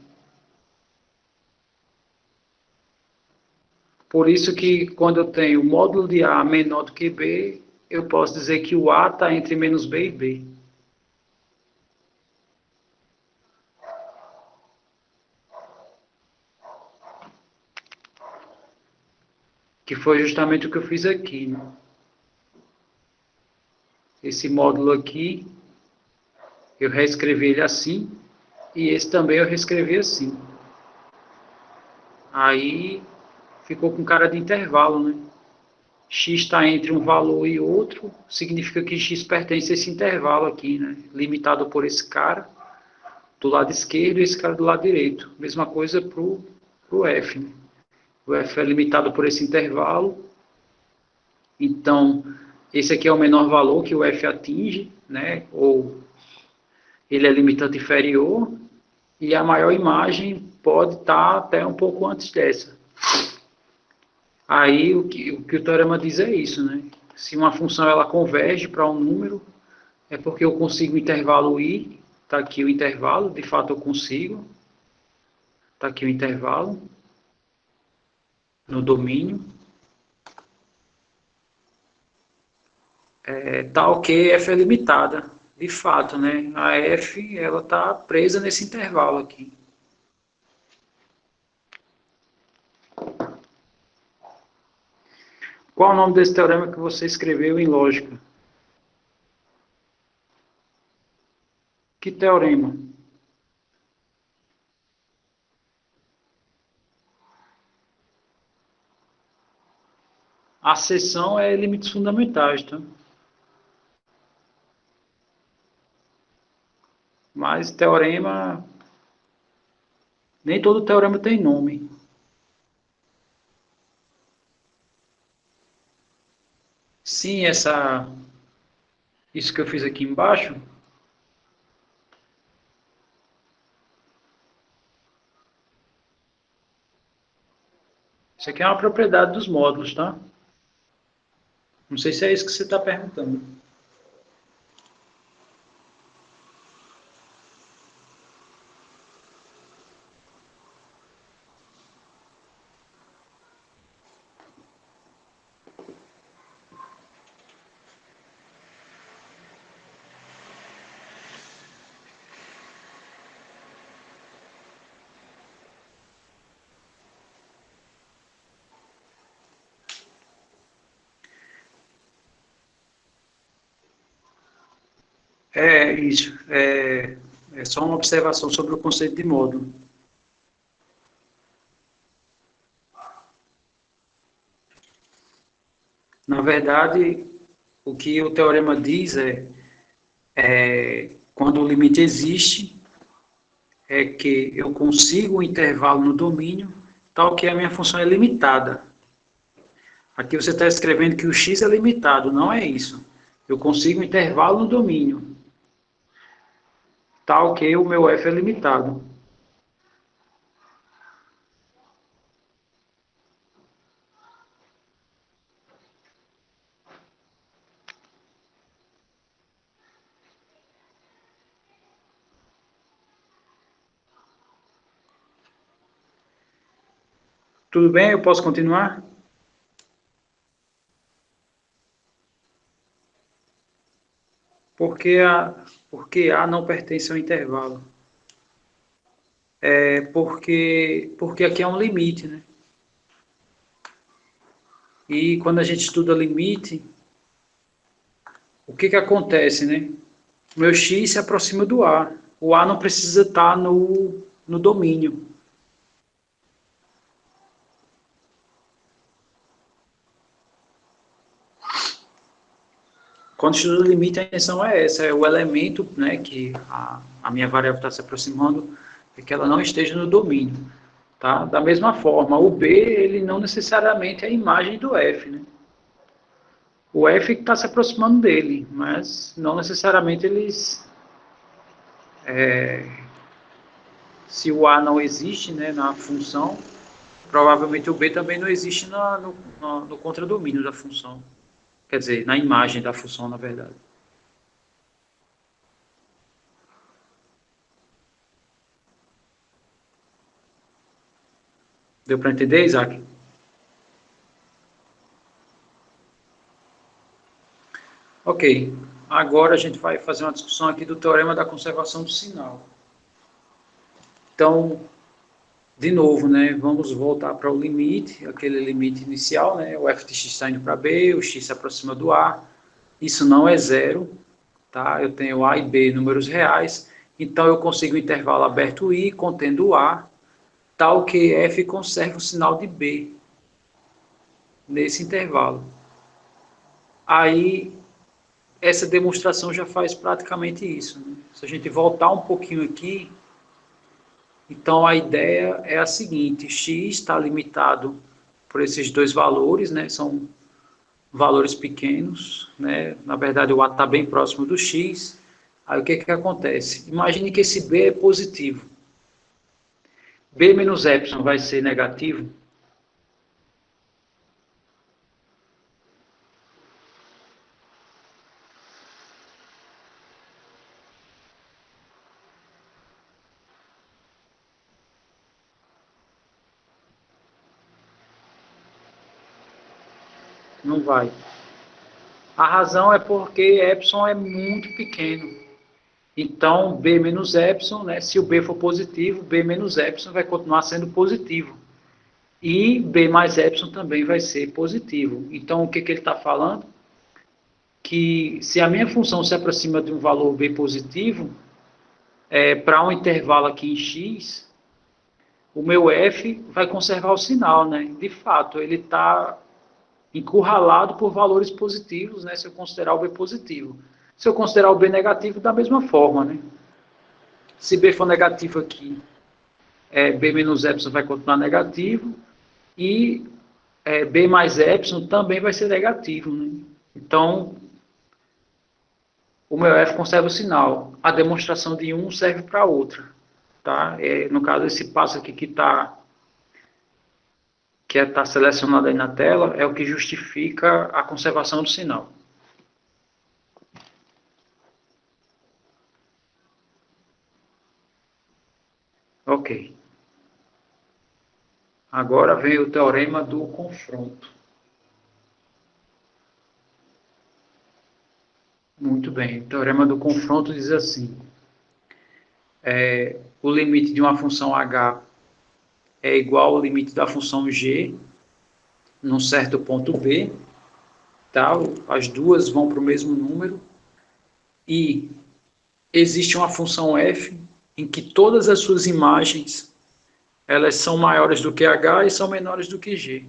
[SPEAKER 1] Por isso que quando eu tenho o módulo de A menor do que B, eu posso dizer que o A está entre menos B e B. Que foi justamente o que eu fiz aqui, né? Esse módulo aqui, eu reescrevi ele assim, e esse também eu reescrevi assim. Aí ficou com cara de intervalo, né? X está entre um valor e outro, significa que X pertence a esse intervalo aqui, né? Limitado por esse cara do lado esquerdo e esse cara do lado direito. Mesma coisa para o F, né? O F é limitado por esse intervalo, então esse aqui é o menor valor que o F atinge, né? Ou ele é limitante inferior, e a maior imagem pode estar até um pouco antes dessa. Aí o que o teorema diz é isso, né? Se uma função ela converge para um número, é porque eu consigo o intervalo i, está aqui o intervalo, de fato eu consigo, está aqui o intervalo no domínio, tal que f é limitada, de fato, né? A f ela está presa nesse intervalo aqui. Qual o nome desse teorema que você escreveu em lógica? Que teorema? A seção é limites fundamentais, tá? Mas teorema, nem todo teorema tem nome. Sim, isso que eu fiz aqui embaixo, isso aqui é uma propriedade dos módulos, tá? Não sei se é isso que você está perguntando. É isso. É só uma observação sobre o conceito de módulo. Na verdade, o que o teorema diz quando o limite existe, é que eu consigo um intervalo no domínio, tal que a minha função é limitada. Aqui você está escrevendo que o x é limitado, não é isso. Eu consigo um intervalo no domínio, tal que o meu f é limitado. Tudo bem? Eu posso continuar? Porque porque A não pertence ao intervalo. Porque aqui é um limite, né? E quando a gente estuda limite, o que acontece, né? O meu x se aproxima do A. O A não precisa estar no domínio. Quando estuda limite, a intenção é essa, é o elemento, né, que a minha variável está se aproximando, é que ela não esteja no domínio. Tá? Da mesma forma, o B, ele não necessariamente é a imagem do F, né? O F está se aproximando dele, mas não necessariamente eles... se o A não existe, né, na função, provavelmente o B também não existe no contradomínio da função. Quer dizer, na imagem da função, na verdade. Deu para entender, Isaac? Ok. Agora a gente vai fazer uma discussão aqui do teorema da conservação do sinal. Então, de novo, né, vamos voltar para o limite, aquele limite inicial, né, o f de x está indo para b, o x se aproxima do a, isso não é zero, tá? Eu tenho a e b números reais, então eu consigo um intervalo aberto i contendo a, tal que f conserva o sinal de b nesse intervalo. Aí, essa demonstração já faz praticamente isso, né? Se a gente voltar um pouquinho aqui, então a ideia é a seguinte: x está limitado por esses dois valores, né? São valores pequenos, né? Na verdade o a está bem próximo do x. Aí o que que acontece? Imagine que esse b é positivo. B menos epsilon vai ser negativo? Não vai. A razão é porque epsilon é muito pequeno. Então, b menos epsilon, né, se o b for positivo, b menos epsilon vai continuar sendo positivo. E b mais epsilon também vai ser positivo. Então, o que, que ele está falando? Que se a minha função se aproxima de um valor b positivo, para um intervalo aqui em x, o meu f vai conservar o sinal, né? De fato, ele está encurralado por valores positivos, né? Se eu considerar o b positivo. Se eu considerar o b negativo, da mesma forma, né? Se b for negativo aqui, b menos epsilon vai continuar negativo e b mais epsilon também vai ser negativo, né? Então, o meu f conserva o sinal. A demonstração de um serve para a outra. Tá? No caso, esse passo aqui que está selecionado aí na tela é o que justifica a conservação do sinal. Ok. Agora vem o teorema do confronto. Muito bem. O teorema do confronto diz assim: o limite de uma função h é igual ao limite da função g num certo ponto b, tá? As duas vão para o mesmo número, e existe uma função f em que todas as suas imagens elas são maiores do que h e são menores do que g,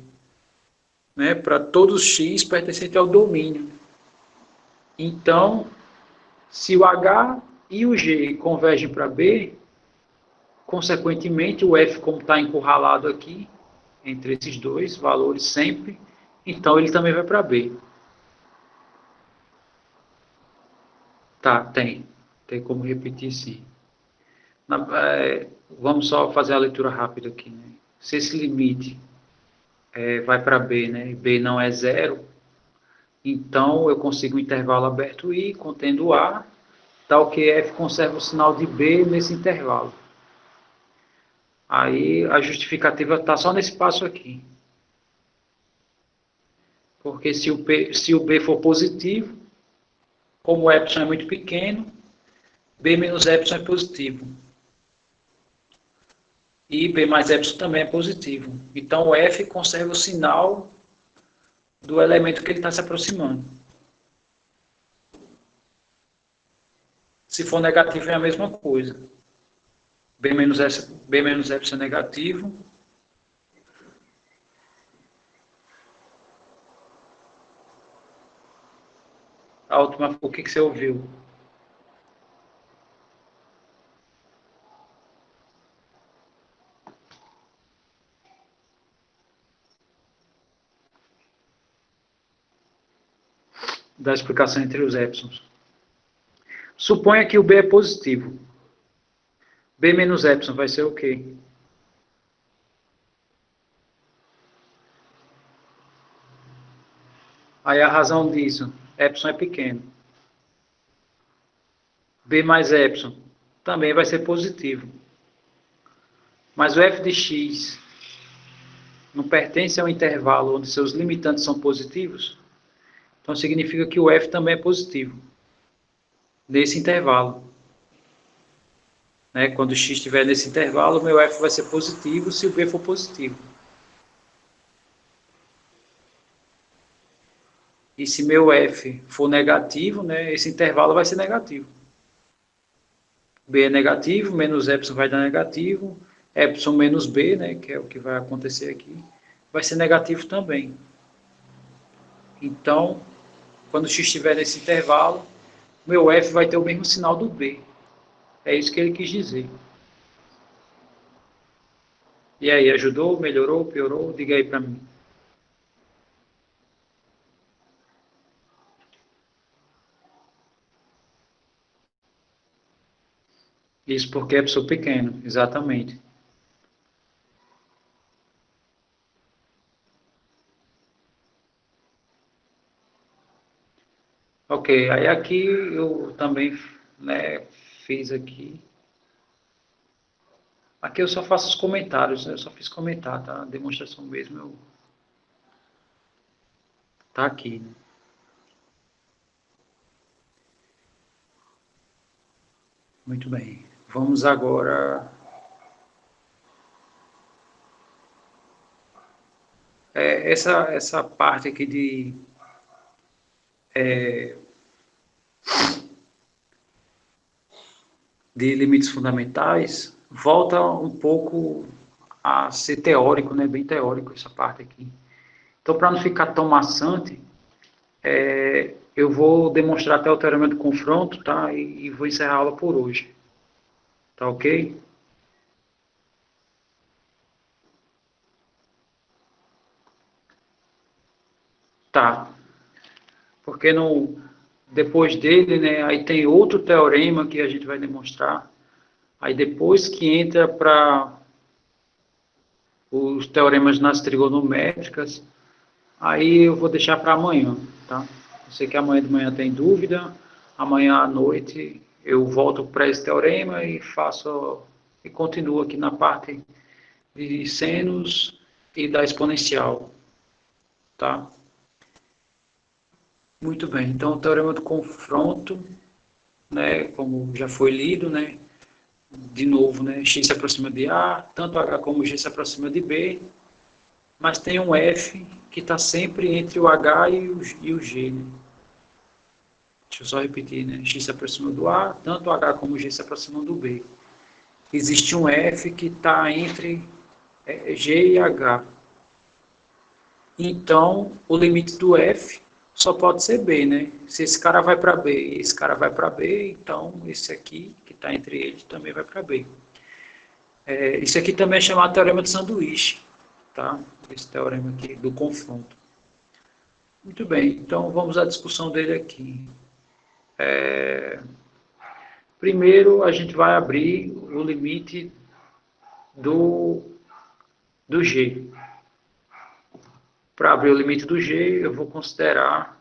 [SPEAKER 1] né? Para todos x pertencente ao domínio. Então, se o h e o g convergem para b, consequentemente o f, como está encurralado aqui entre esses dois valores sempre, então ele também vai para b. Tá, tem como repetir, sim. Vamos só fazer a leitura rápida aqui, né? Se esse limite vai para b, né, e b não é zero, então eu consigo um intervalo aberto i contendo a, tal que f conserva o sinal de b nesse intervalo. Aí a justificativa está só nesse passo aqui. Porque se o b for positivo, como o epsilon é muito pequeno, b menos epsilon é positivo. E b mais epsilon também é positivo. Então o f conserva o sinal do elemento que ele está se aproximando. Se for negativo é a mesma coisa. B menos epsilon é negativo. A última, o que você ouviu? Da explicação entre os epsilons. Suponha que o b é positivo. B menos epsilon vai ser o quê? Aí a razão disso, epsilon é pequeno. B mais epsilon também vai ser positivo. Mas o f de x não pertence a um intervalo onde seus limitantes são positivos, então significa que o f também é positivo, nesse intervalo. Né? Quando x estiver nesse intervalo, o meu f vai ser positivo se o b for positivo. E se meu f for negativo, né, esse intervalo vai ser negativo. B é negativo, menos epsilon vai dar negativo, epsilon menos b, né, que é o que vai acontecer aqui, vai ser negativo também. Então, quando x estiver nesse intervalo, meu f vai ter o mesmo sinal do b. É isso que ele quis dizer. E aí, ajudou, melhorou, piorou? Diga aí para mim. Isso porque é epsilon pequeno, exatamente. Ok, aí aqui eu também, né, fiz aqui. Aqui eu só faço os comentários, né? Eu só fiz comentar, tá? A demonstração mesmo tá aqui, né? Muito bem. Vamos agora. Essa parte aqui de limites fundamentais volta um pouco a ser teórico, né? Bem teórico essa parte aqui. Então, para não ficar tão maçante, eu vou demonstrar até o teorema do confronto, tá? E vou encerrar a aula por hoje. Tá ok? Tá. Porque no, depois dele, né, aí tem outro teorema que a gente vai demonstrar. Aí depois que entra para os teoremas nas trigonométricas, aí eu vou deixar para amanhã, tá? Eu sei que amanhã de manhã tem dúvida, amanhã à noite eu volto para esse teorema e faço e continuo aqui na parte de senos e da exponencial, tá? Muito bem. Então o teorema do confronto, né, como já foi lido, né, de novo, né, x se aproxima de A, tanto H como G se aproxima de B, mas tem um F que está sempre entre o H e o G. Né? Deixa eu só repetir, né? X se aproxima do A, tanto o H como o G se aproximam do B. Existe um F que está entre G e H. Então, o limite do F só pode ser B, né? Se esse cara vai para B e esse cara vai para B, então esse aqui, que está entre eles, também vai para B. Isso aqui também é chamado teorema de sanduíche, tá? Esse teorema aqui do confronto. Muito bem, então vamos à discussão dele aqui. Primeiro, a gente vai abrir o limite do, do G. Para abrir o limite do G, eu vou considerar,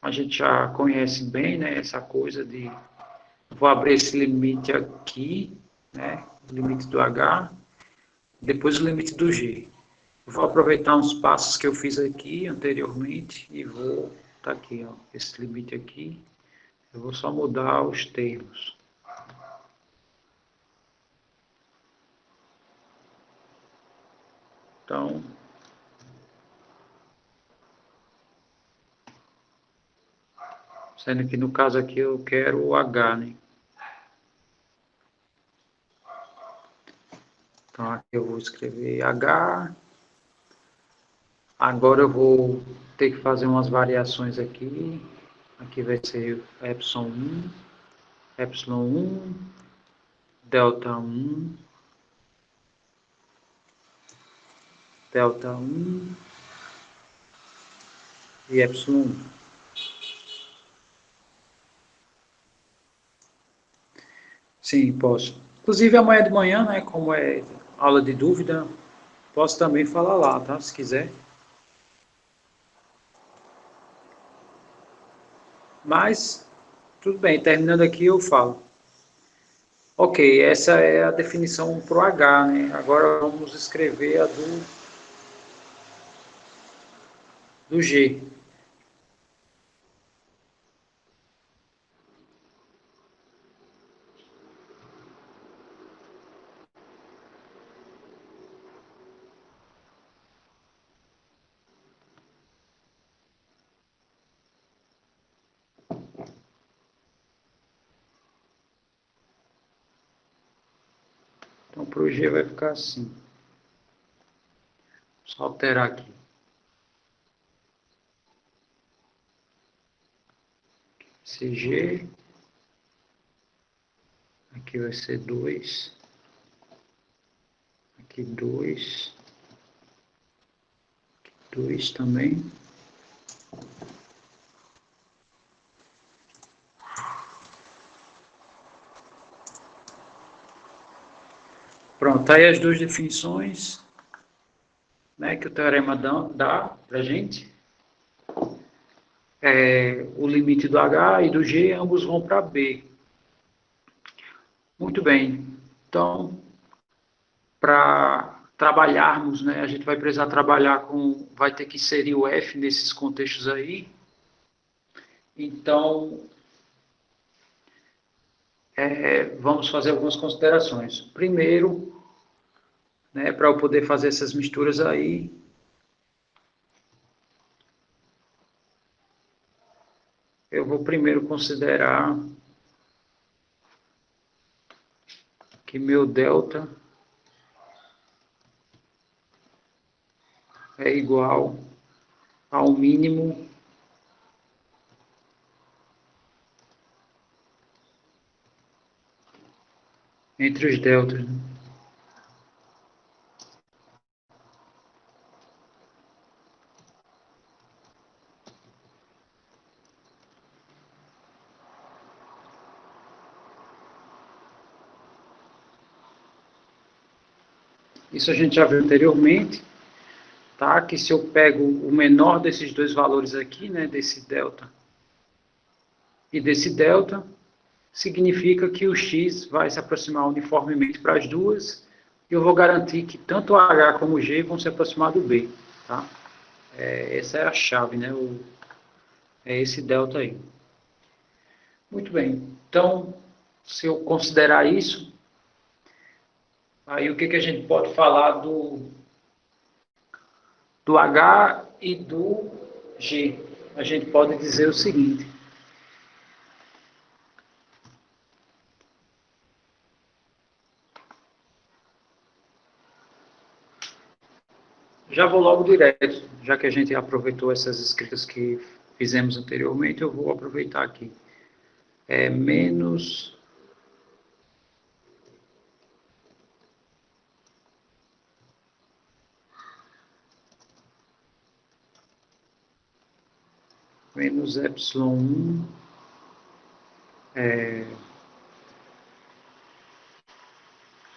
[SPEAKER 1] a gente já conhece bem, né, essa coisa de, vou abrir esse limite aqui, né, o limite do H, depois o limite do G. Vou aproveitar uns passos que eu fiz aqui anteriormente e vou, tá aqui, ó, esse limite aqui, eu vou só mudar os termos. Então, sendo que no caso aqui eu quero o H, né? Então aqui eu vou escrever H. Agora eu vou ter que fazer umas variações aqui. Aqui vai ser epsilon 1, epsilon 1, delta 1, delta 1 e epsilon 1. Sim, posso. Inclusive amanhã de manhã, né, como é aula de dúvida, posso também falar lá, tá? Se quiser. Mas, tudo bem, terminando aqui eu falo. Ok, essa é a definição para o H, né? Agora vamos escrever a do G. Então, para o G vai ficar assim. Só alterar aqui. CG. Aqui vai ser 2. Aqui 2. 2 também. Pronto, aí as duas definições, né, que o teorema dá para a gente. O limite do H e do G, ambos vão para B. Muito bem. Então, para trabalharmos, né, a gente vai precisar trabalhar com, vai ter que inserir o F nesses contextos aí. Então, vamos fazer algumas considerações. Primeiro, né, para eu poder fazer essas misturas aí, eu vou primeiro considerar que meu delta é igual ao mínimo entre os deltas, né? Isso a gente já viu anteriormente, tá? Que se eu pego o menor desses dois valores aqui, né, desse delta e desse delta, significa que o x vai se aproximar uniformemente para as duas, e eu vou garantir que tanto o h como o g vão se aproximar do b, tá? Essa é a chave, né? É esse delta aí. Muito bem. Então, se eu considerar isso, aí o que, que a gente pode falar do H e do G? A gente pode dizer o seguinte. Já vou logo direto, já que a gente aproveitou essas escritas que fizemos anteriormente, eu vou aproveitar aqui. É menos menos epsilon 1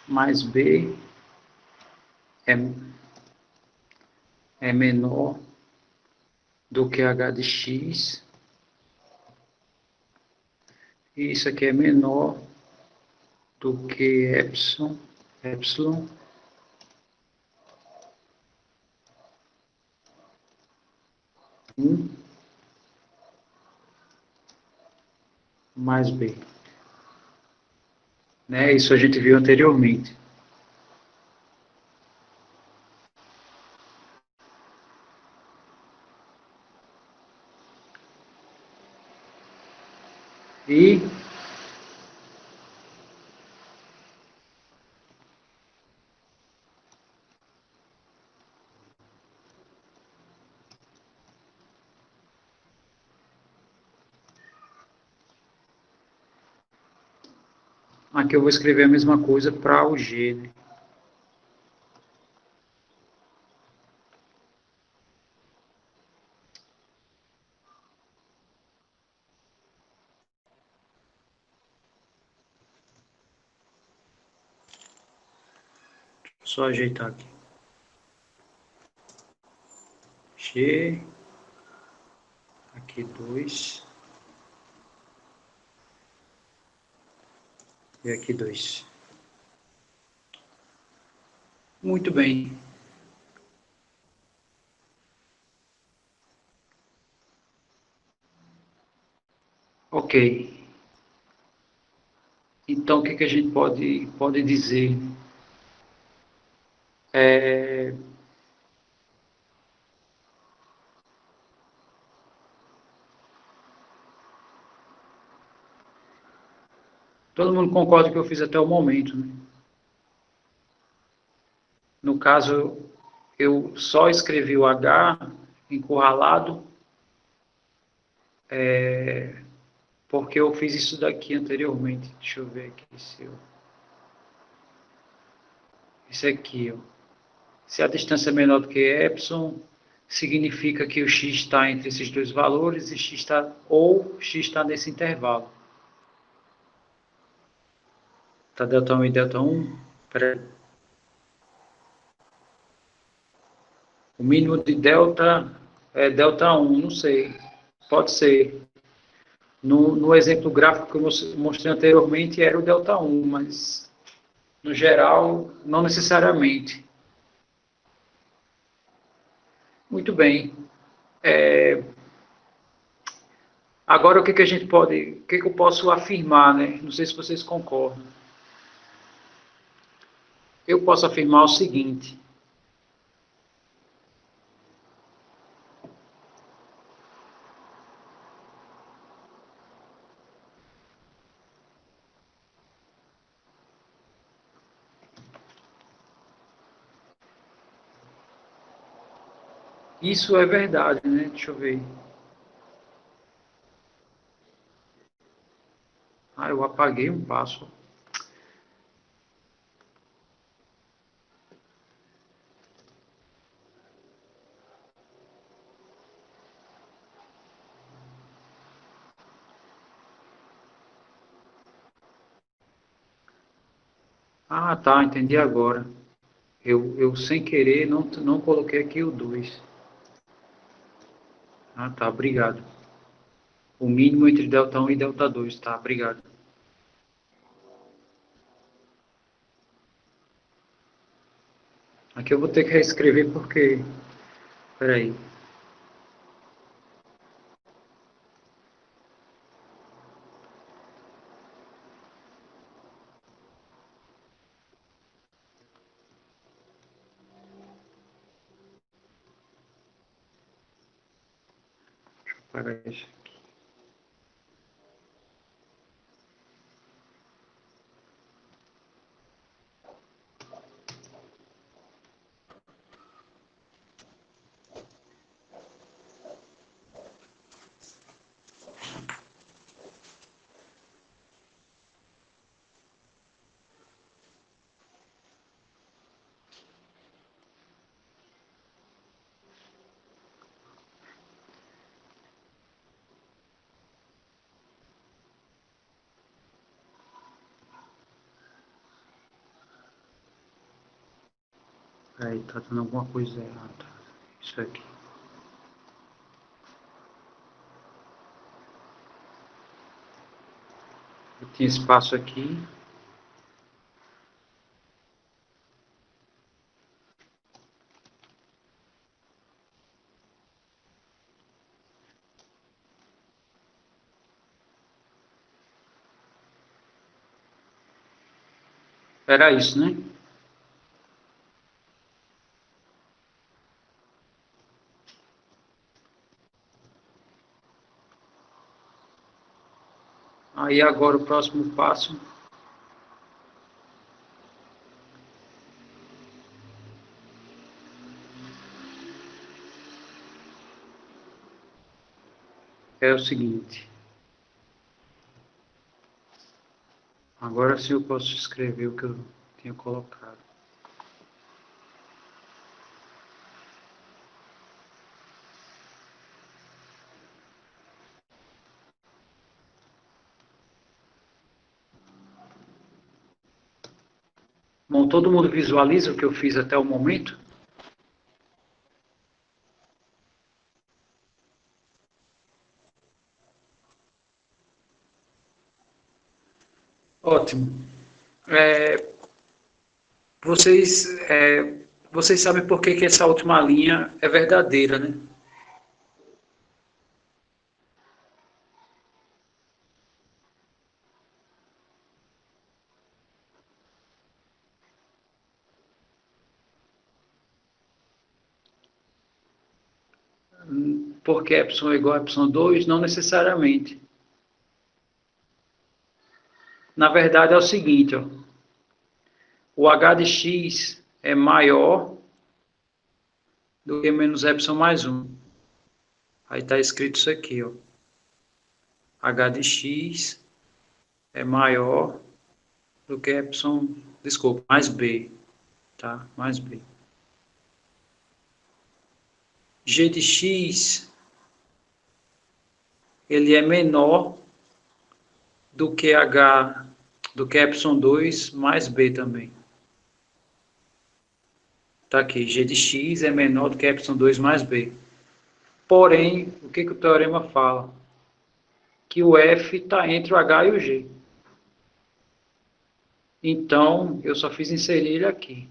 [SPEAKER 1] mais b é, é menor do que h de x, e isso aqui é menor do que epsilon 1 mais b. Né? Isso a gente viu anteriormente. E aqui eu vou escrever a mesma coisa para o G, né? Só ajeitar aqui. G, aqui 2, E aqui 2. Muito bem. Ok. Então, o que a gente pode dizer? É, todo mundo concorda que eu fiz até o momento, né? No caso, eu só escrevi o H encurralado, porque eu fiz isso daqui anteriormente. Deixa eu ver aqui se eu... Isso aqui, ó. Se a distância é menor do que epsilon, significa que o x está entre esses dois valores e x está nesse intervalo. Tá delta 1 e delta 1? Peraí. O mínimo de delta é delta 1, não sei. Pode ser. No exemplo gráfico que eu mostrei anteriormente era o delta 1, mas no geral, não necessariamente. Muito bem. Agora, o que a gente pode, o que eu posso afirmar, né? Não sei se vocês concordam. Eu posso afirmar o seguinte: isso é verdade, né? Deixa eu ver. Ah, eu apaguei um passo. Ah, tá, entendi agora. Eu sem querer não coloquei aqui o 2. Ah, tá, obrigado. O mínimo entre delta 1 e delta 2, tá, obrigado. Aqui eu vou ter que reescrever porque... Peraí. Apagar isso aqui. Peraí, tá dando alguma coisa errada. Isso aqui. Eu tinha espaço aqui. Era isso, né? Aí agora o próximo passo é o seguinte. Agora sim eu posso escrever o que eu tinha colocado. Bom, todo mundo visualiza o que eu fiz até o momento? Ótimo. É, vocês, vocês sabem por que, que essa última linha é verdadeira, né? Porque epsilon é igual a epsilon 2? Não necessariamente. Na verdade é o seguinte, ó, o h de x é maior do que menos epsilon mais um. Aí está escrito isso aqui, ó. H de x é maior do que epsilon, desculpa, mais b, tá? Mais b. G de x, ele é menor do que h, do que epsilon 2 mais b também. Tá aqui, g de x é menor do que epsilon 2 mais b. Porém, o que, que o teorema fala? Que o f está entre o h e o g. Então, eu só fiz inserir ele aqui.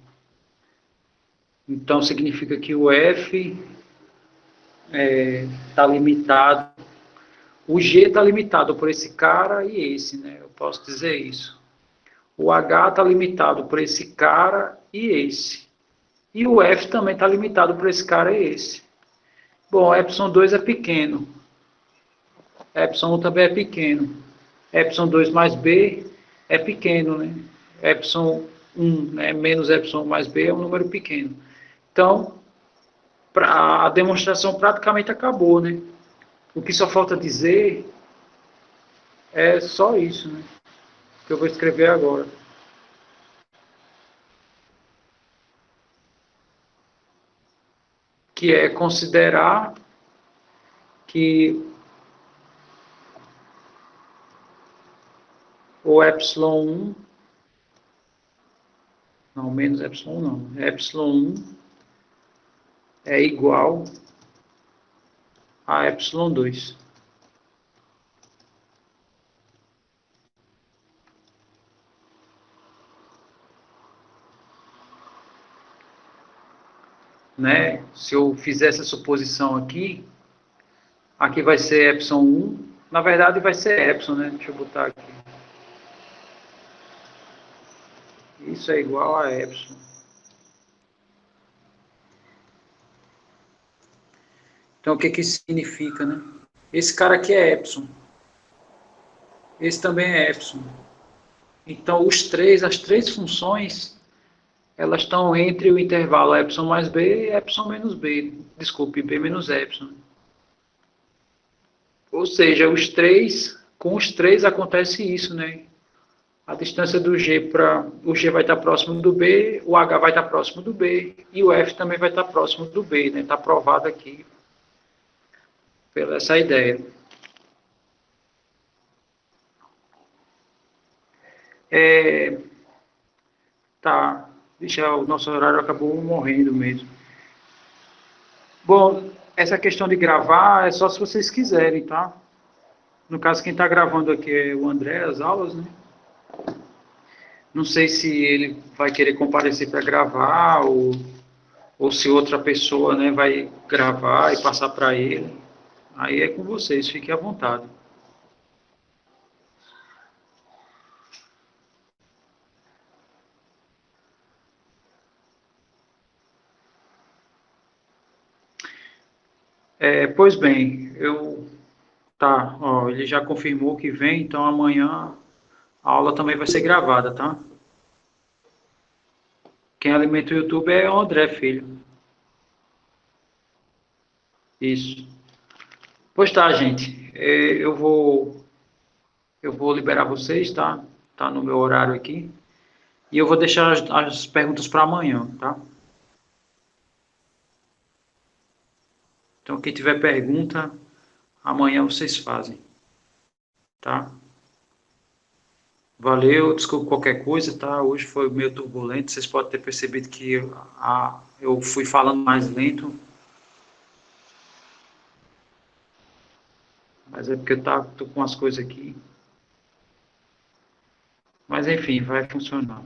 [SPEAKER 1] Então, significa que o f está limitado. O G está limitado por esse cara e esse, né? Eu posso dizer isso. O H está limitado por esse cara e esse. E o F também está limitado por esse cara e esse. Bom, epsilon 2 é pequeno. Epsilon 1 também é pequeno. Epsilon 2 mais B é pequeno, né? Epsilon 1, né, menos epsilon mais B é um número pequeno. Então, a demonstração praticamente acabou, né? O que só falta dizer é só isso, né? Que eu vou escrever agora. Que é considerar que o epsilon 1, não, menos epsilon não, epsilon 1 é igual a epsilon 2. Né? Se eu fizer essa suposição aqui, aqui vai ser epsilon 1, na verdade vai ser epsilon, né? Deixa eu botar aqui. Isso é igual a epsilon. Então, o que que isso significa, né? Esse cara aqui é epsilon. Esse também é epsilon. Então, as três funções, elas estão entre o intervalo epsilon mais b e epsilon menos b. Desculpe, b menos epsilon. Ou seja, com os três acontece isso, né? A distância do G para o G vai estar próximo do B, o H vai estar próximo do B e o F também vai estar próximo do B, né? Está provado aqui pela essa ideia. É, tá, deixa, o nosso horário acabou morrendo mesmo. Bom, essa questão de gravar é só se vocês quiserem, tá? No caso, quem está gravando aqui é o André, as aulas, né? Não sei se ele vai querer comparecer para gravar ou se outra pessoa, né, vai gravar e passar para ele. Aí é com vocês, fiquem à vontade. Pois bem, tá, ó, ele já confirmou que vem, então amanhã a aula também vai ser gravada, tá? Quem alimenta o YouTube é o André Filho. Isso. Pois tá, gente. Eu vou liberar vocês, tá? Tá no meu horário aqui. E eu vou deixar as perguntas para amanhã, tá? Então, quem tiver pergunta, amanhã vocês fazem, tá? Valeu, desculpa qualquer coisa, tá? Hoje foi meio turbulento, vocês podem ter percebido que eu fui falando mais lento, mas é porque tô com as coisas aqui. Mas, enfim, vai funcionar.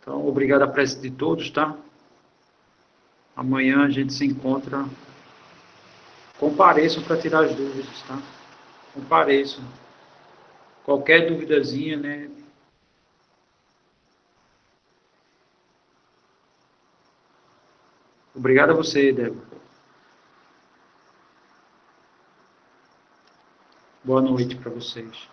[SPEAKER 1] Então, obrigado a presença de todos, tá? Amanhã a gente se encontra. Compareçam para tirar as dúvidas, tá? Compareçam. Qualquer duvidazinha, né? Obrigado a você, Débora. Boa noite para vocês.